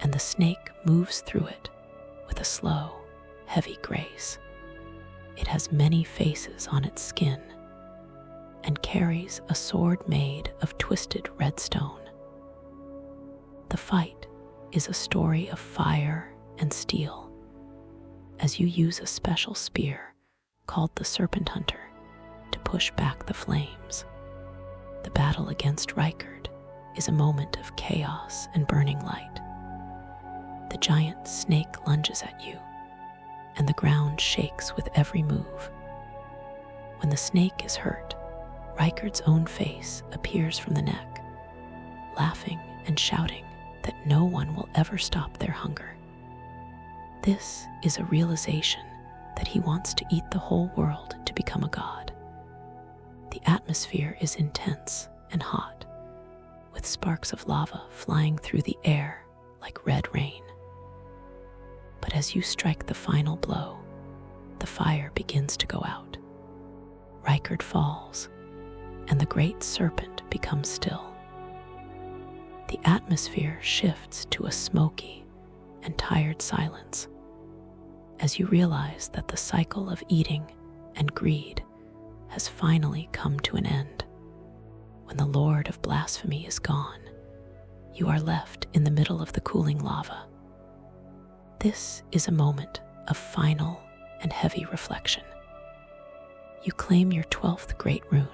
S1: and the snake moves through it with a slow, heavy grace. It has many faces on its skin and carries a sword made of twisted red stone. The fight is a story of fire and steel, as you use a special spear called the Serpent Hunter to push back the flames. The battle against Rykard is a moment of chaos and burning light. The giant snake lunges at you, and the ground shakes with every move. When the snake is hurt, Rykard's own face appears from the neck, laughing and shouting that no one will ever stop their hunger. This is a realization that he wants to eat the whole world to become a god. The atmosphere is intense and hot, with sparks of lava flying through the air like red rain. But as you strike the final blow, the fire begins to go out. Rykard falls, and the great serpent becomes still. The atmosphere shifts to a smoky and tired silence as you realize that the cycle of eating and greed has finally come to an end. When the Lord of Blasphemy is gone, you are left in the middle of the cooling lava. This is a moment of final and heavy reflection. You claim your 12th great rune,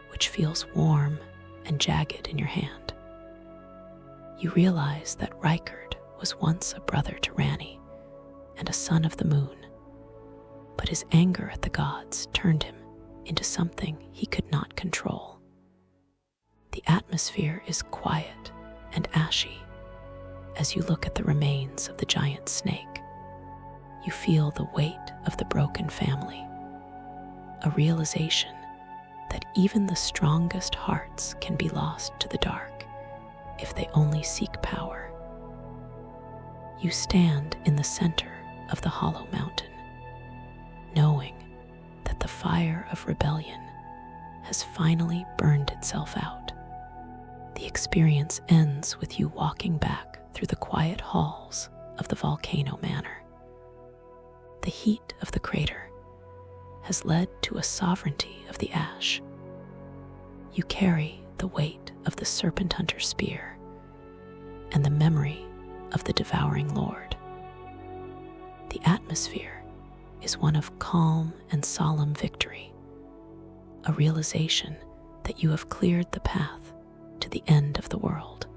S1: which feels warm and jagged in your hand. You realize that Rykard was once a brother to Ranni and a son of the moon, but his anger at the gods turned him into something he could not control. The atmosphere is quiet and ashy as you look at the remains of the giant snake. You feel the weight of the broken family, a realization that even the strongest hearts can be lost to the dark if they only seek power. You stand in the center of the hollow mountain, knowing that the fire of rebellion has finally burned itself out. The experience ends with you walking back through the quiet halls of the volcano manor. The heat of the crater has led to a sovereignty of the ash. You carry the weight of the serpent hunter's spear and the memory of the devouring lord. The atmosphere is one of calm and solemn victory, a realization that you have cleared the path to the end of the world.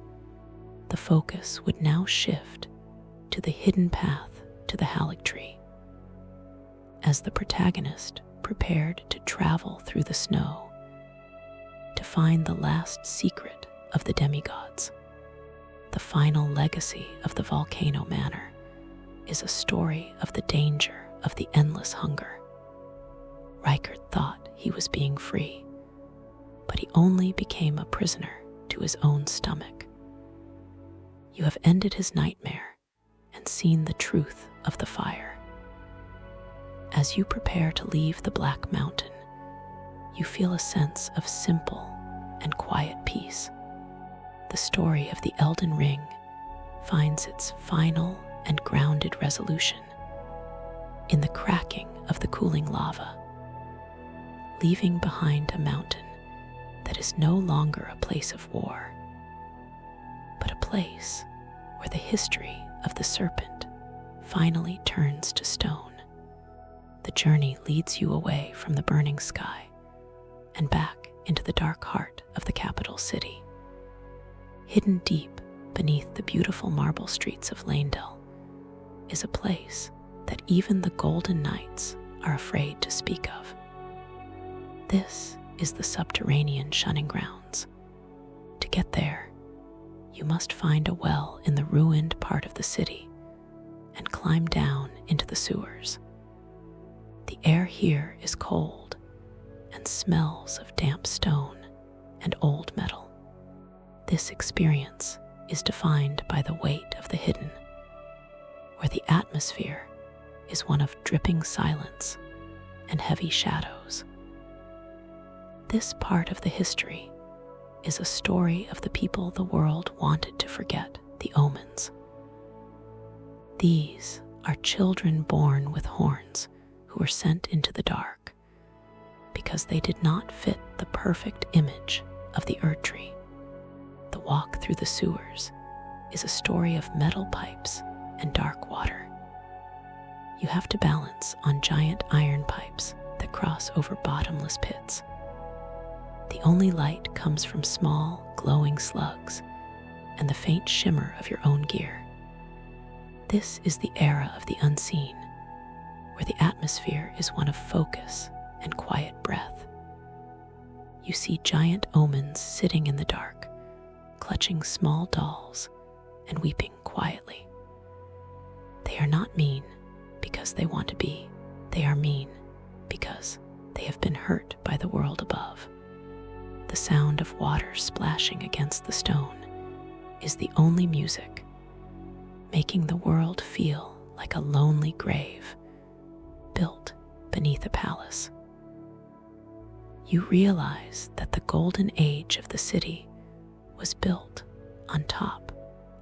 S1: The focus would now shift to the hidden path to the Erdtree. As the protagonist prepared to travel through the snow to find the last secret of the demigods, the final legacy of the volcano manor is a story of the danger of the endless hunger. Rykard thought he was being free, but he only became a prisoner to his own stomach. You have ended his nightmare and seen the truth of the fire. As you prepare to leave the Black Mountain, you feel a sense of simple and quiet peace. The story of the Elden Ring finds its final and grounded resolution in the cracking of the cooling lava, leaving behind a mountain that is no longer a place of war, but a place where the history of the serpent finally turns to stone. The journey leads you away from the burning sky and back into the dark heart of the capital city. Hidden deep beneath the beautiful marble streets of Leyndell is a place that even the Golden Knights are afraid to speak of. This is the subterranean shunning grounds. To get there, you must find a well in the ruined part of the city and climb down into the sewers. The air here is cold and smells of damp stone and old metal. This experience is defined by the weight of the hidden, where the atmosphere is one of dripping silence and heavy shadows. This part of the history is a story of the people the world wanted to forget, the omens. These are children born with horns who were sent into the dark because they did not fit the perfect image of the Erdtree. The walk through the sewers is a story of metal pipes and dark water. You have to balance on giant iron pipes that cross over bottomless pits. The only light comes from small, glowing slugs and the faint shimmer of your own gear. This is the era of the unseen, where the atmosphere is one of focus and quiet breath. You see giant omens sitting in the dark, clutching small dolls and weeping quietly. They are not mean because they want to be. They are mean because they have been hurt by the world above. The sound of water splashing against the stone is the only music, making the world feel like a lonely grave built beneath a palace. You realize that the golden age of the city was built on top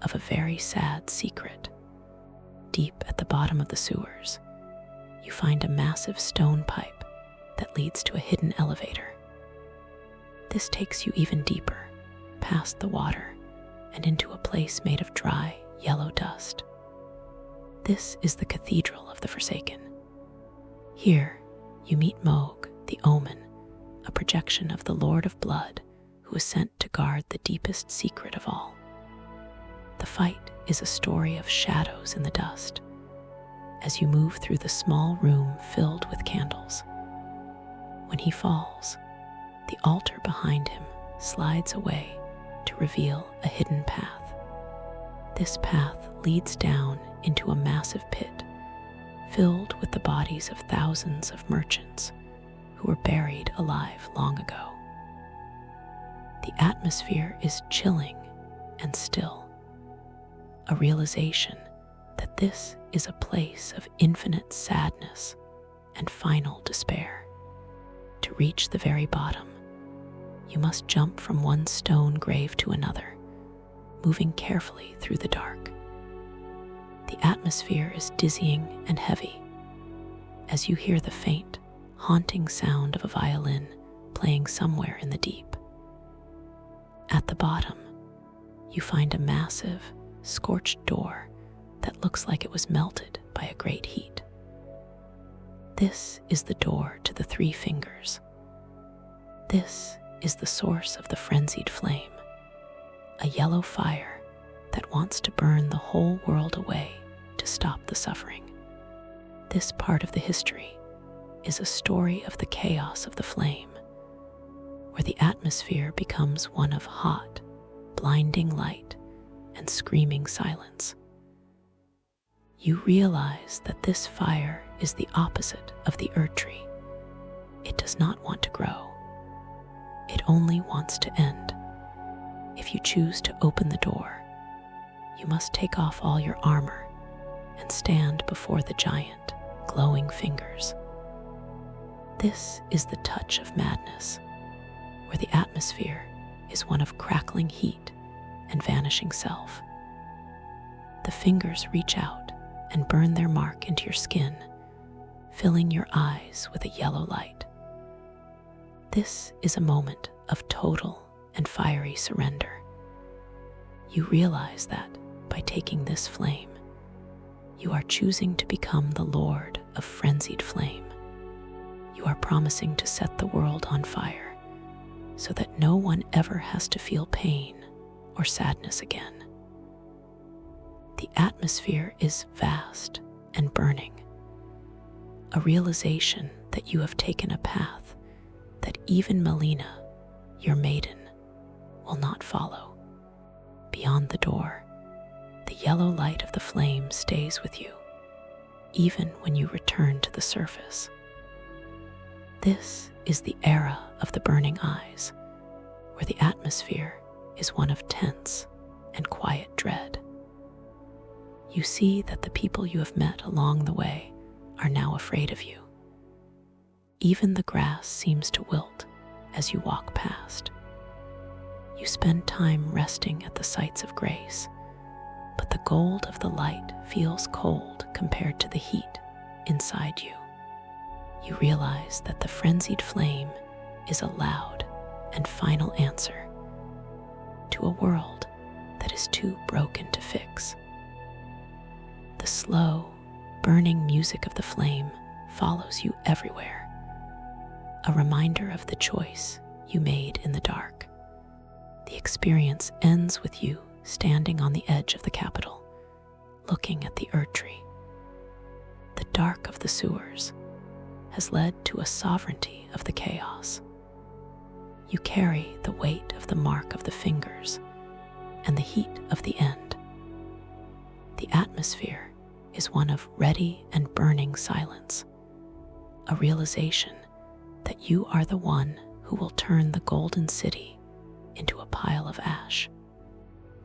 S1: of a very sad secret. Deep at the bottom of the sewers, you find a massive stone pipe that leads to a hidden elevator. This takes you even deeper, past the water, and into a place made of dry, yellow dust. This is the Cathedral of the Forsaken. Here, you meet Moog, the Omen, a projection of the Lord of Blood who is sent to guard the deepest secret of all. The fight is a story of shadows in the dust as you move through the small room filled with candles. When he falls, the altar behind him slides away to reveal a hidden path. This path leads down into a massive pit filled with the bodies of thousands of merchants who were buried alive long ago. The atmosphere is chilling and still, a realization that this is a place of infinite sadness and final despair. To reach the very bottom, you must jump from one stone grave to another, moving carefully through the dark. The atmosphere is dizzying and heavy as you hear the faint, haunting sound of a violin playing somewhere in the deep. At the bottom, you find a massive, scorched door that looks like it was melted by a great heat. This is the door to the Three Fingers. This is the source of the frenzied flame, a yellow fire that wants to burn the whole world away to stop the suffering. This part of the history is a story of the chaos of the flame, where the atmosphere becomes one of hot, blinding light and screaming silence. You realize that this fire is the opposite of the Erdtree. It does not want to grow. It only wants to end. If you choose to open the door, you must take off all your armor and stand before the giant, glowing fingers. This is the touch of madness, where the atmosphere is one of crackling heat and vanishing self. The fingers reach out and burn their mark into your skin, filling your eyes with a yellow light. This is a moment of total and fiery surrender. You realize that by taking this flame, you are choosing to become the lord of frenzied flame. You are promising to set the world on fire, so that no one ever has to feel pain or sadness again. The atmosphere is vast and burning, a realization that you have taken a path that even Melina, your maiden, will not follow. Beyond the door, the yellow light of the flame stays with you, even when you return to the surface. This is the era of the burning eyes, where the atmosphere is one of tense and quiet dread. You see that the people you have met along the way are now afraid of you. Even the grass seems to wilt as you walk past. You spend time resting at the sites of grace, but the gold of the light feels cold compared to the heat inside you. You realize that the frenzied flame is a loud and final answer to a world that is too broken to fix. The slow, burning music of the flame follows you everywhere, a reminder of the choice you made in the dark. The experience ends with you standing on the edge of the capital, looking at the Erdtree. The dark of the sewers has led to a sovereignty of the chaos. You carry the weight of the mark of the fingers and the heat of the end. The atmosphere is one of ready and burning silence, a realization that you are the one who will turn the golden city into a pile of ash.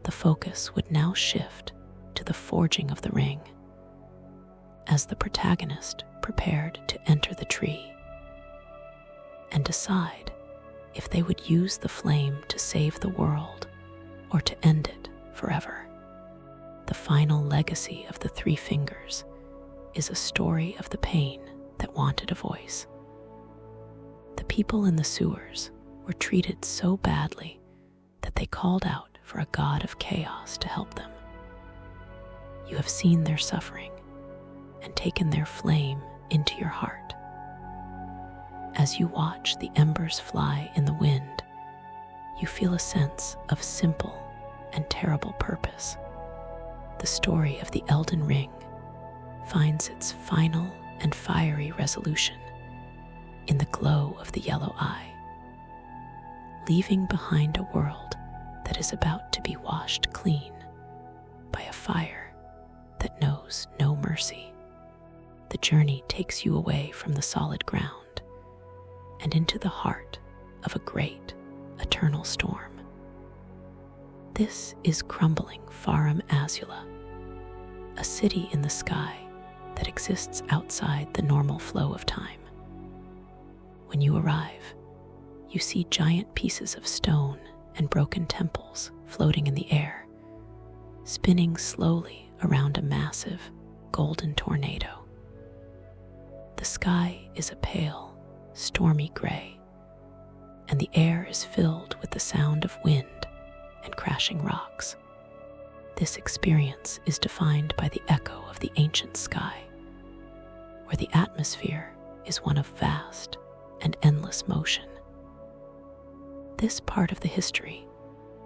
S1: The focus would now shift to the forging of the ring, as the protagonist prepared to enter the tree and decide if they would use the flame to save the world or to end it forever. The final legacy of the Three Fingers is a story of the pain that wanted a voice. The people in the sewers were treated so badly that they called out for a god of chaos to help them. You have seen their suffering and taken their flame into your heart. As you watch the embers fly in the wind, you feel a sense of simple and terrible purpose. The story of the Elden Ring finds its final and fiery resolution in the glow of the yellow eye, leaving behind a world that is about to be washed clean by a fire that knows no mercy. The journey takes you away from the solid ground, and into the heart of a great, eternal storm. This is crumbling Farum Azula, a city in the sky that exists outside the normal flow of time. When you arrive, you see giant pieces of stone and broken temples floating in the air, spinning slowly around a massive, golden tornado. The sky is a pale, stormy gray, and the air is filled with the sound of wind and crashing rocks. This experience is defined by the echo of the ancient sky, where the atmosphere is one of vast and endless motion. This part of the history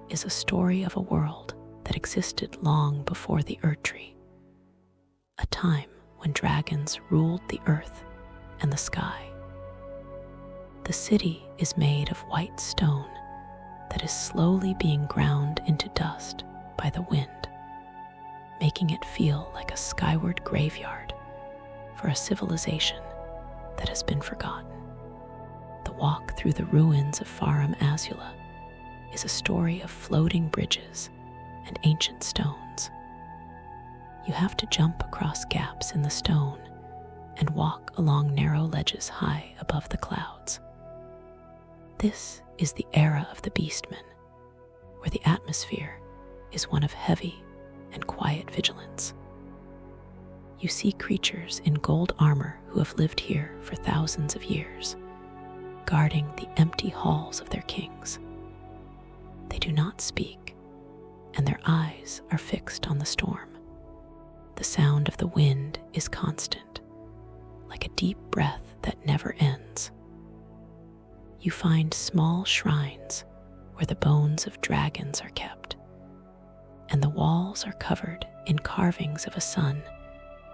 S1: is a story of a world that existed long before the Erdtree, a time when dragons ruled the earth and the sky. The city is made of white stone that is slowly being ground into dust by the wind, making it feel like a skyward graveyard for a civilization that has been forgotten. The walk through the ruins of Farum Azula is a story of floating bridges and ancient stones. You have to jump across gaps in the stone and walk along narrow ledges high above the clouds. This is the era of the Beastmen, where the atmosphere is one of heavy and quiet vigilance. You see creatures in gold armor who have lived here for thousands of years, guarding the empty halls of their kings. They do not speak, and their eyes are fixed on the storm. The sound of the wind is constant, like a deep breath that never ends. You find small shrines where the bones of dragons are kept, and the walls are covered in carvings of a sun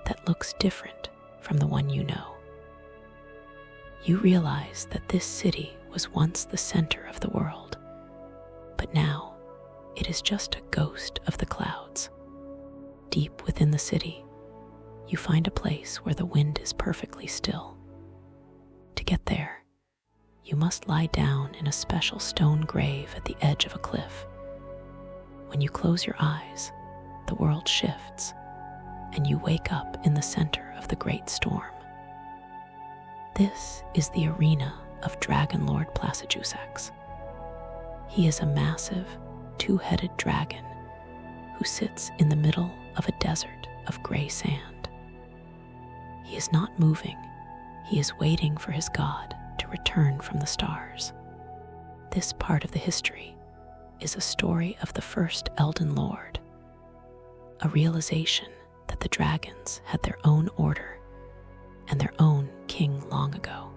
S1: that looks different from the one you know. You realize that this city was once the center of the world, but now it is just a ghost of the clouds. Deep within the city, you find a place where the wind is perfectly still. To get there, you must lie down in a special stone grave at the edge of a cliff. When you close your eyes, the world shifts, and you wake up in the center of the great storm. This is the arena of Dragon Lord Placidusax. He is a massive, two-headed dragon who sits in the middle of a desert of gray sand. He is not moving. He is waiting for his god to return from the stars. This part of the history is a story of the first Elden Lord, a realization that the dragons had their own order and their own king long ago.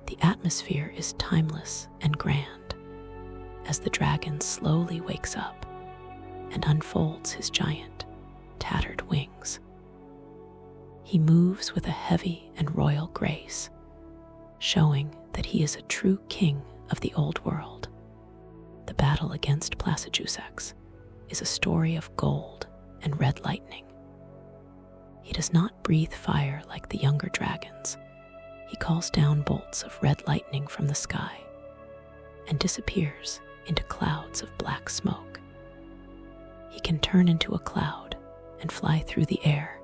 S1: The atmosphere is timeless and grand as the dragon slowly wakes up and unfolds his giant, tattered wings. He moves with a heavy and royal grace, showing that he is a true king of the old world. The battle against Placidusax is a story of gold and red lightning. He does not breathe fire like the younger dragons. He calls down bolts of red lightning from the sky and disappears into clouds of black smoke. He can turn into a cloud and fly through the air,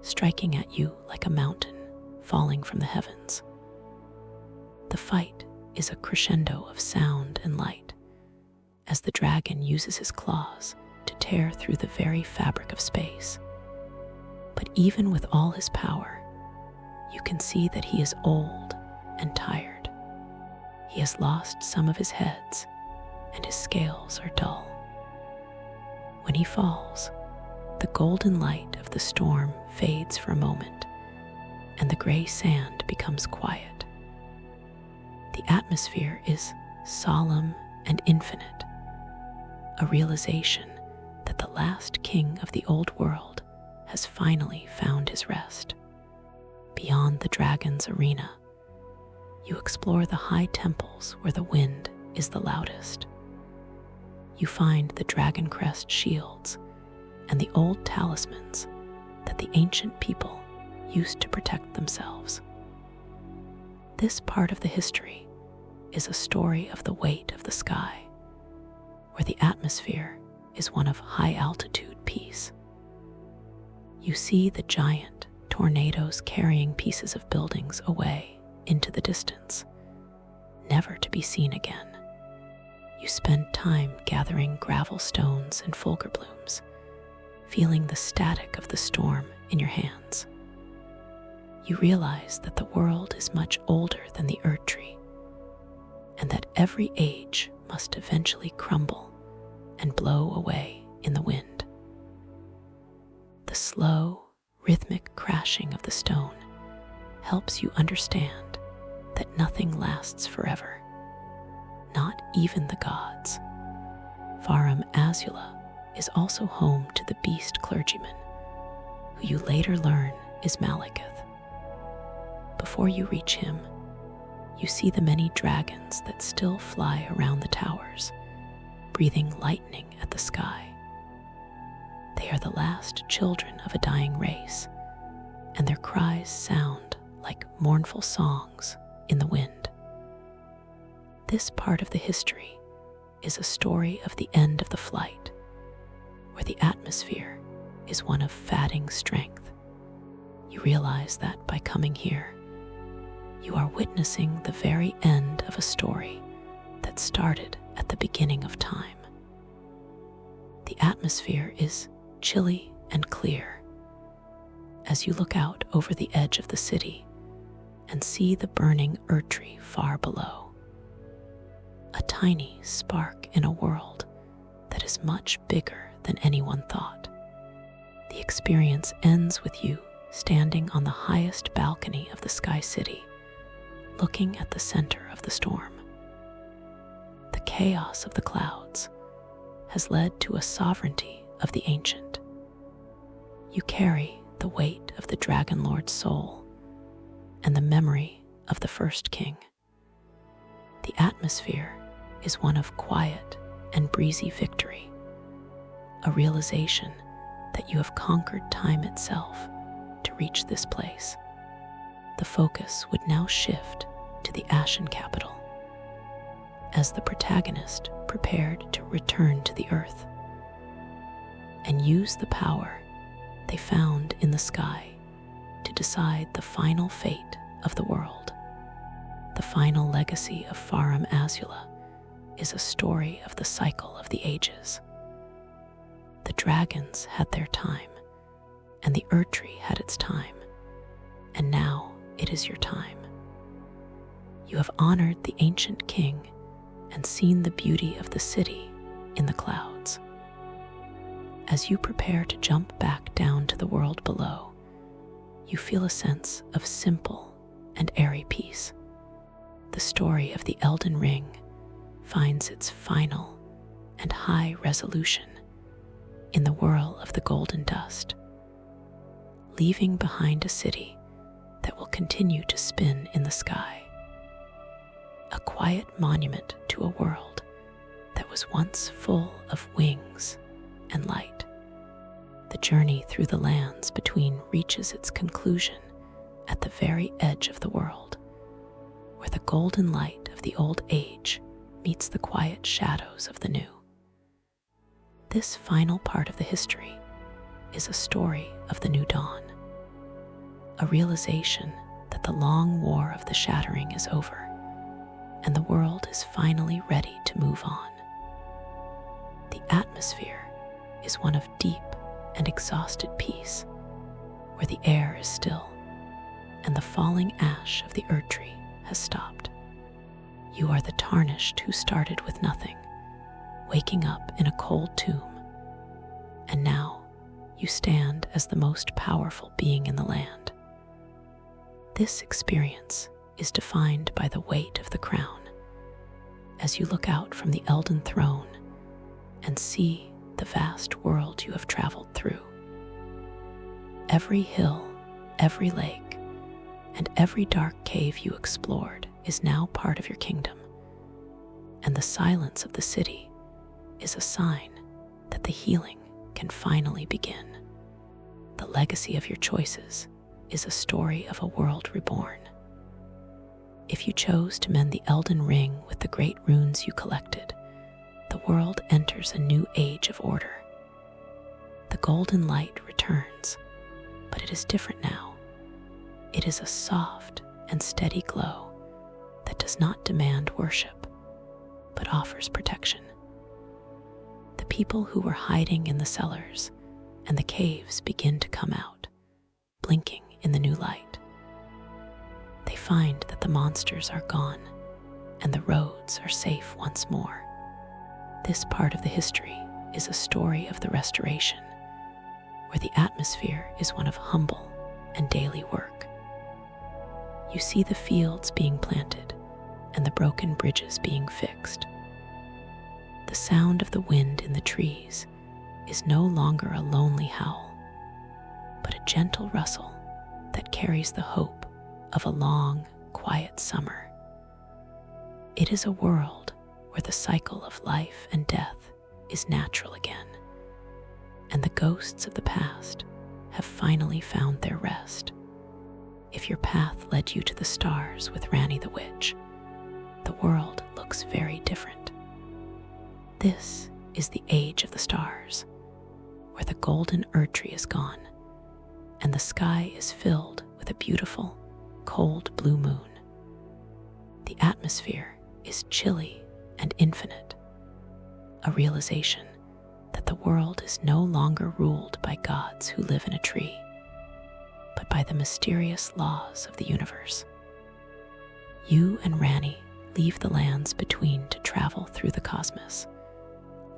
S1: striking at you like a mountain falling from the heavens. The fight is a crescendo of sound and light as the dragon uses his claws to tear through the very fabric of space. But even with all his power, you can see that he is old and tired. He has lost some of his heads, and his scales are dull. When he falls, the golden light of the storm fades for a moment, and the gray sand becomes quiet. The atmosphere is solemn and infinite, a realization that the last king of the old world has finally found his rest. Beyond the dragon's arena, you explore the high temples where the wind is the loudest. You find the dragon crest shields and the old talismans that the ancient people used to protect themselves. This part of the history is a story of the weight of the sky, where the atmosphere is one of high-altitude peace. You see the giant tornadoes carrying pieces of buildings away into the distance, never to be seen again. You spend time gathering gravel stones and fulgur blooms, feeling the static of the storm in your hands. You realize that the world is much older than the Erdtree, and that every age must eventually crumble and blow away in the wind. The slow, rhythmic crashing of the stone helps you understand that nothing lasts forever, not even the gods. Farum Azula is also home to the beast clergyman, who you later learn is Malekith. Before you reach him, you see the many dragons that still fly around the towers, breathing lightning at the sky. They are the last children of a dying race, and their cries sound like mournful songs in the wind. This part of the history is a story of the end of the flight, where the atmosphere is one of fatting strength. You realize that by coming here, you are witnessing the very end of a story that started at the beginning of time. The atmosphere is chilly and clear as you look out over the edge of the city and see the burning Erdtree far below. A tiny spark in a world that is much bigger than anyone thought. The experience ends with you standing on the highest balcony of the Sky City, looking at the center of the storm. The chaos of the clouds has led to a sovereignty of the ancient. You carry the weight of the Dragon Lord's soul and the memory of the first king. The atmosphere is one of quiet and breezy victory, a realization that you have conquered time itself to reach this place. The focus would now shift to the Ashen capital, as the protagonist prepared to return to the earth and use the power they found in the sky to decide the final fate of the world. The final legacy of Farum Azula is a story of the cycle of the ages. The dragons had their time, and the Erdtree had its time, and now it is your time. You have honored the ancient king and seen the beauty of the city in the clouds. As you prepare to jump back down to the world below, you feel a sense of simple and airy peace. The story of the Elden Ring finds its final and high resolution in the whirl of the golden dust, leaving behind a city that will continue to spin in the sky. A quiet monument to a world that was once full of wings and light. The journey through the lands between reaches its conclusion at the very edge of the world, where the golden light of the old age meets the quiet shadows of the new. This final part of the history is a story of the new dawn, a realization that the long war of the Shattering is over, and the world is finally ready to move on. The atmosphere is one of deep and exhausted peace, where the air is still and the falling ash of the Erdtree has stopped. You are the Tarnished who started with nothing, waking up in a cold tomb, and now you stand as the most powerful being in the land. This experience is defined by the weight of the crown, as you look out from the Elden Throne and see the vast world you have traveled through. Every hill, every lake, and every dark cave you explored is now part of your kingdom, and the silence of the city is a sign that the healing can finally begin. The legacy of your choices is a story of a world reborn. If you chose to mend the Elden Ring with the great runes you collected, the world enters a new age of order. The golden light returns, but it is different now. It is a soft and steady glow that does not demand worship, but offers protection. The people who were hiding in the cellars and the caves begin to come out, blinking in the new light. They find that the monsters are gone and the roads are safe once more. This part of the history is a story of the restoration, where the atmosphere is one of humble and daily work. You see the fields being planted and the broken bridges being fixed. The sound of the wind in the trees is no longer a lonely howl, but a gentle rustle that carries the hope of a long, quiet summer. It is a world where the cycle of life and death is natural again, and the ghosts of the past have finally found their rest. If your path led you to the stars with Ranni the Witch, the world looks very different. This is the age of the stars, where the golden Erdtree is gone, and the sky is filled with a beautiful, cold blue moon. The atmosphere is chilly and infinite, a realization that the world is no longer ruled by gods who live in a tree, but by the mysterious laws of the universe. You and Ranni leave the lands between to travel through the cosmos,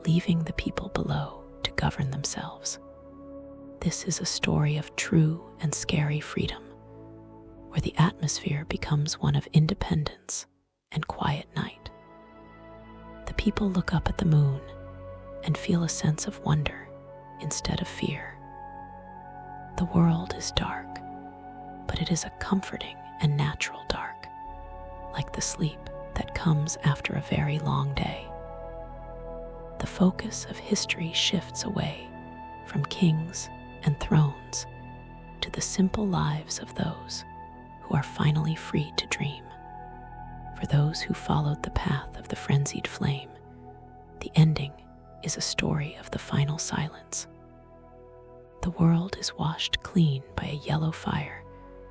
S1: leaving the people below to govern themselves. This is a story of true and scary freedom, where the atmosphere becomes one of independence and quiet night. The people look up at the moon and feel a sense of wonder instead of fear. The world is dark, but it is a comforting and natural dark, like the sleep that comes after a very long day. The focus of history shifts away from kings and thrones to the simple lives of those who are finally free to dream. For those who followed the path of the frenzied flame, the ending is a story of the final silence. The world is washed clean by a yellow fire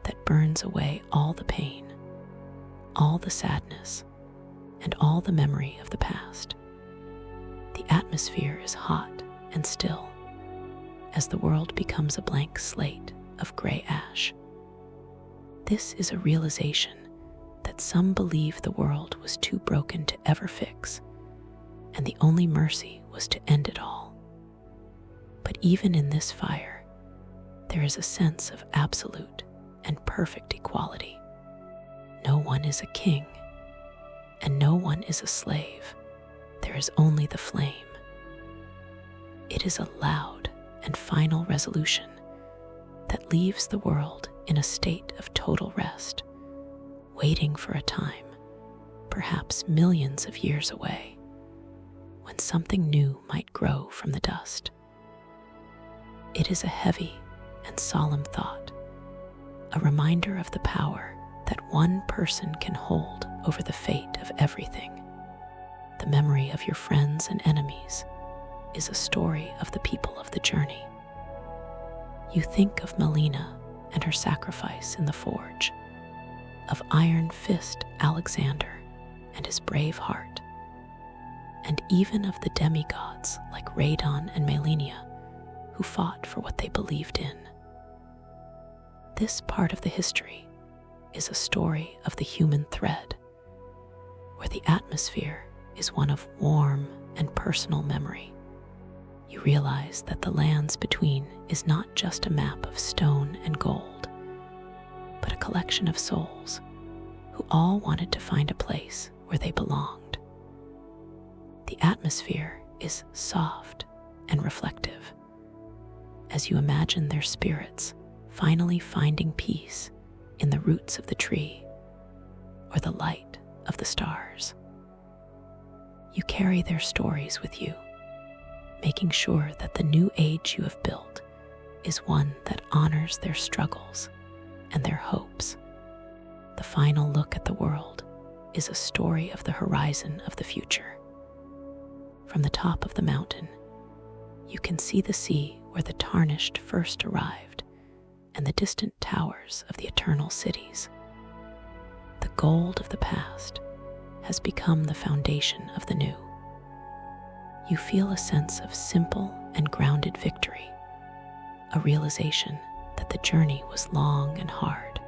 S1: that burns away all the pain, all the sadness, and all the memory of the past. The atmosphere is hot and still, as the world becomes a blank slate of gray ash. This is a realization that some believe the world was too broken to ever fix, and the only mercy was to end it all. But even in this fire, there is a sense of absolute and perfect equality. No one is a king, and no one is a slave. There is only the flame. It is a loud and final resolution that leaves the world in a state of total rest, waiting for a time, perhaps millions of years away, when something new might grow from the dust. It is a heavy and solemn thought, a reminder of the power that one person can hold over the fate of everything. The memory of your friends and enemies is a story of the people of the journey. You think of Melina and her sacrifice in the forge, of Iron Fist Alexander and his brave heart, and even of the demigods like Radon and Melania, who fought for what they believed in. This part of the history is a story of the human thread, where the atmosphere is one of warm and personal memory. You realize that the lands between is not just a map of stone and gold, but a collection of souls who all wanted to find a place where they belonged. The atmosphere is soft and reflective, as you imagine their spirits finally finding peace in the roots of the tree or the light of the stars. You carry their stories with you, making sure that the new age you have built is one that honors their struggles and their hopes. The final look at the world is a story of the horizon of the future. From the top of the mountain, you can see the sea where the Tarnished first arrived and the distant towers of the eternal cities. The gold of the past has become the foundation of the new. You feel a sense of simple and grounded victory, a realization that the journey was long and hard,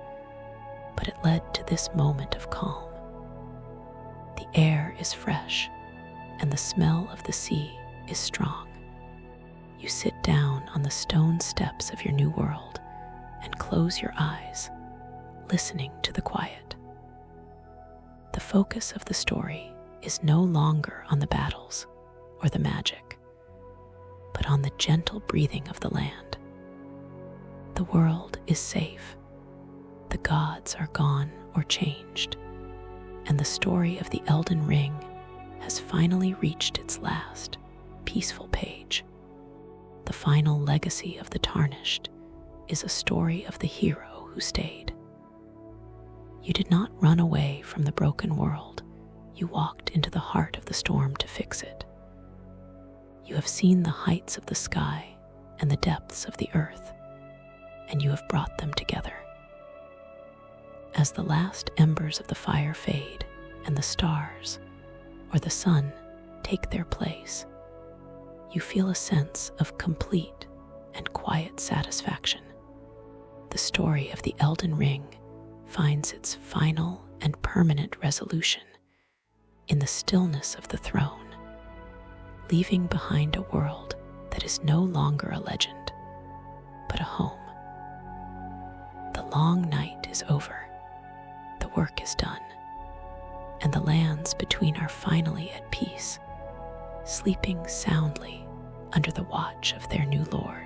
S1: but it led to this moment of calm. The air is fresh, and the smell of the sea is strong. You sit down on the stone steps of your new world and close your eyes, listening to the quiet. The focus of the story is no longer on the battles or the magic, but on the gentle breathing of the land. The world is safe, the gods are gone or changed, and the story of the Elden Ring has finally reached its last, peaceful page. The final legacy of the Tarnished is a story of the hero who stayed. You did not run away from the broken world, you walked into the heart of the storm to fix it. You have seen the heights of the sky and the depths of the earth, and you have brought them together. As the last embers of the fire fade and the stars or the sun take their place, you feel a sense of complete and quiet satisfaction. The story of the Elden Ring finds its final and permanent resolution in the stillness of the throne, leaving behind a world that is no longer a legend, but a home. The long night is over, the work is done, and the lands between are finally at peace, sleeping soundly under the watch of their new lord.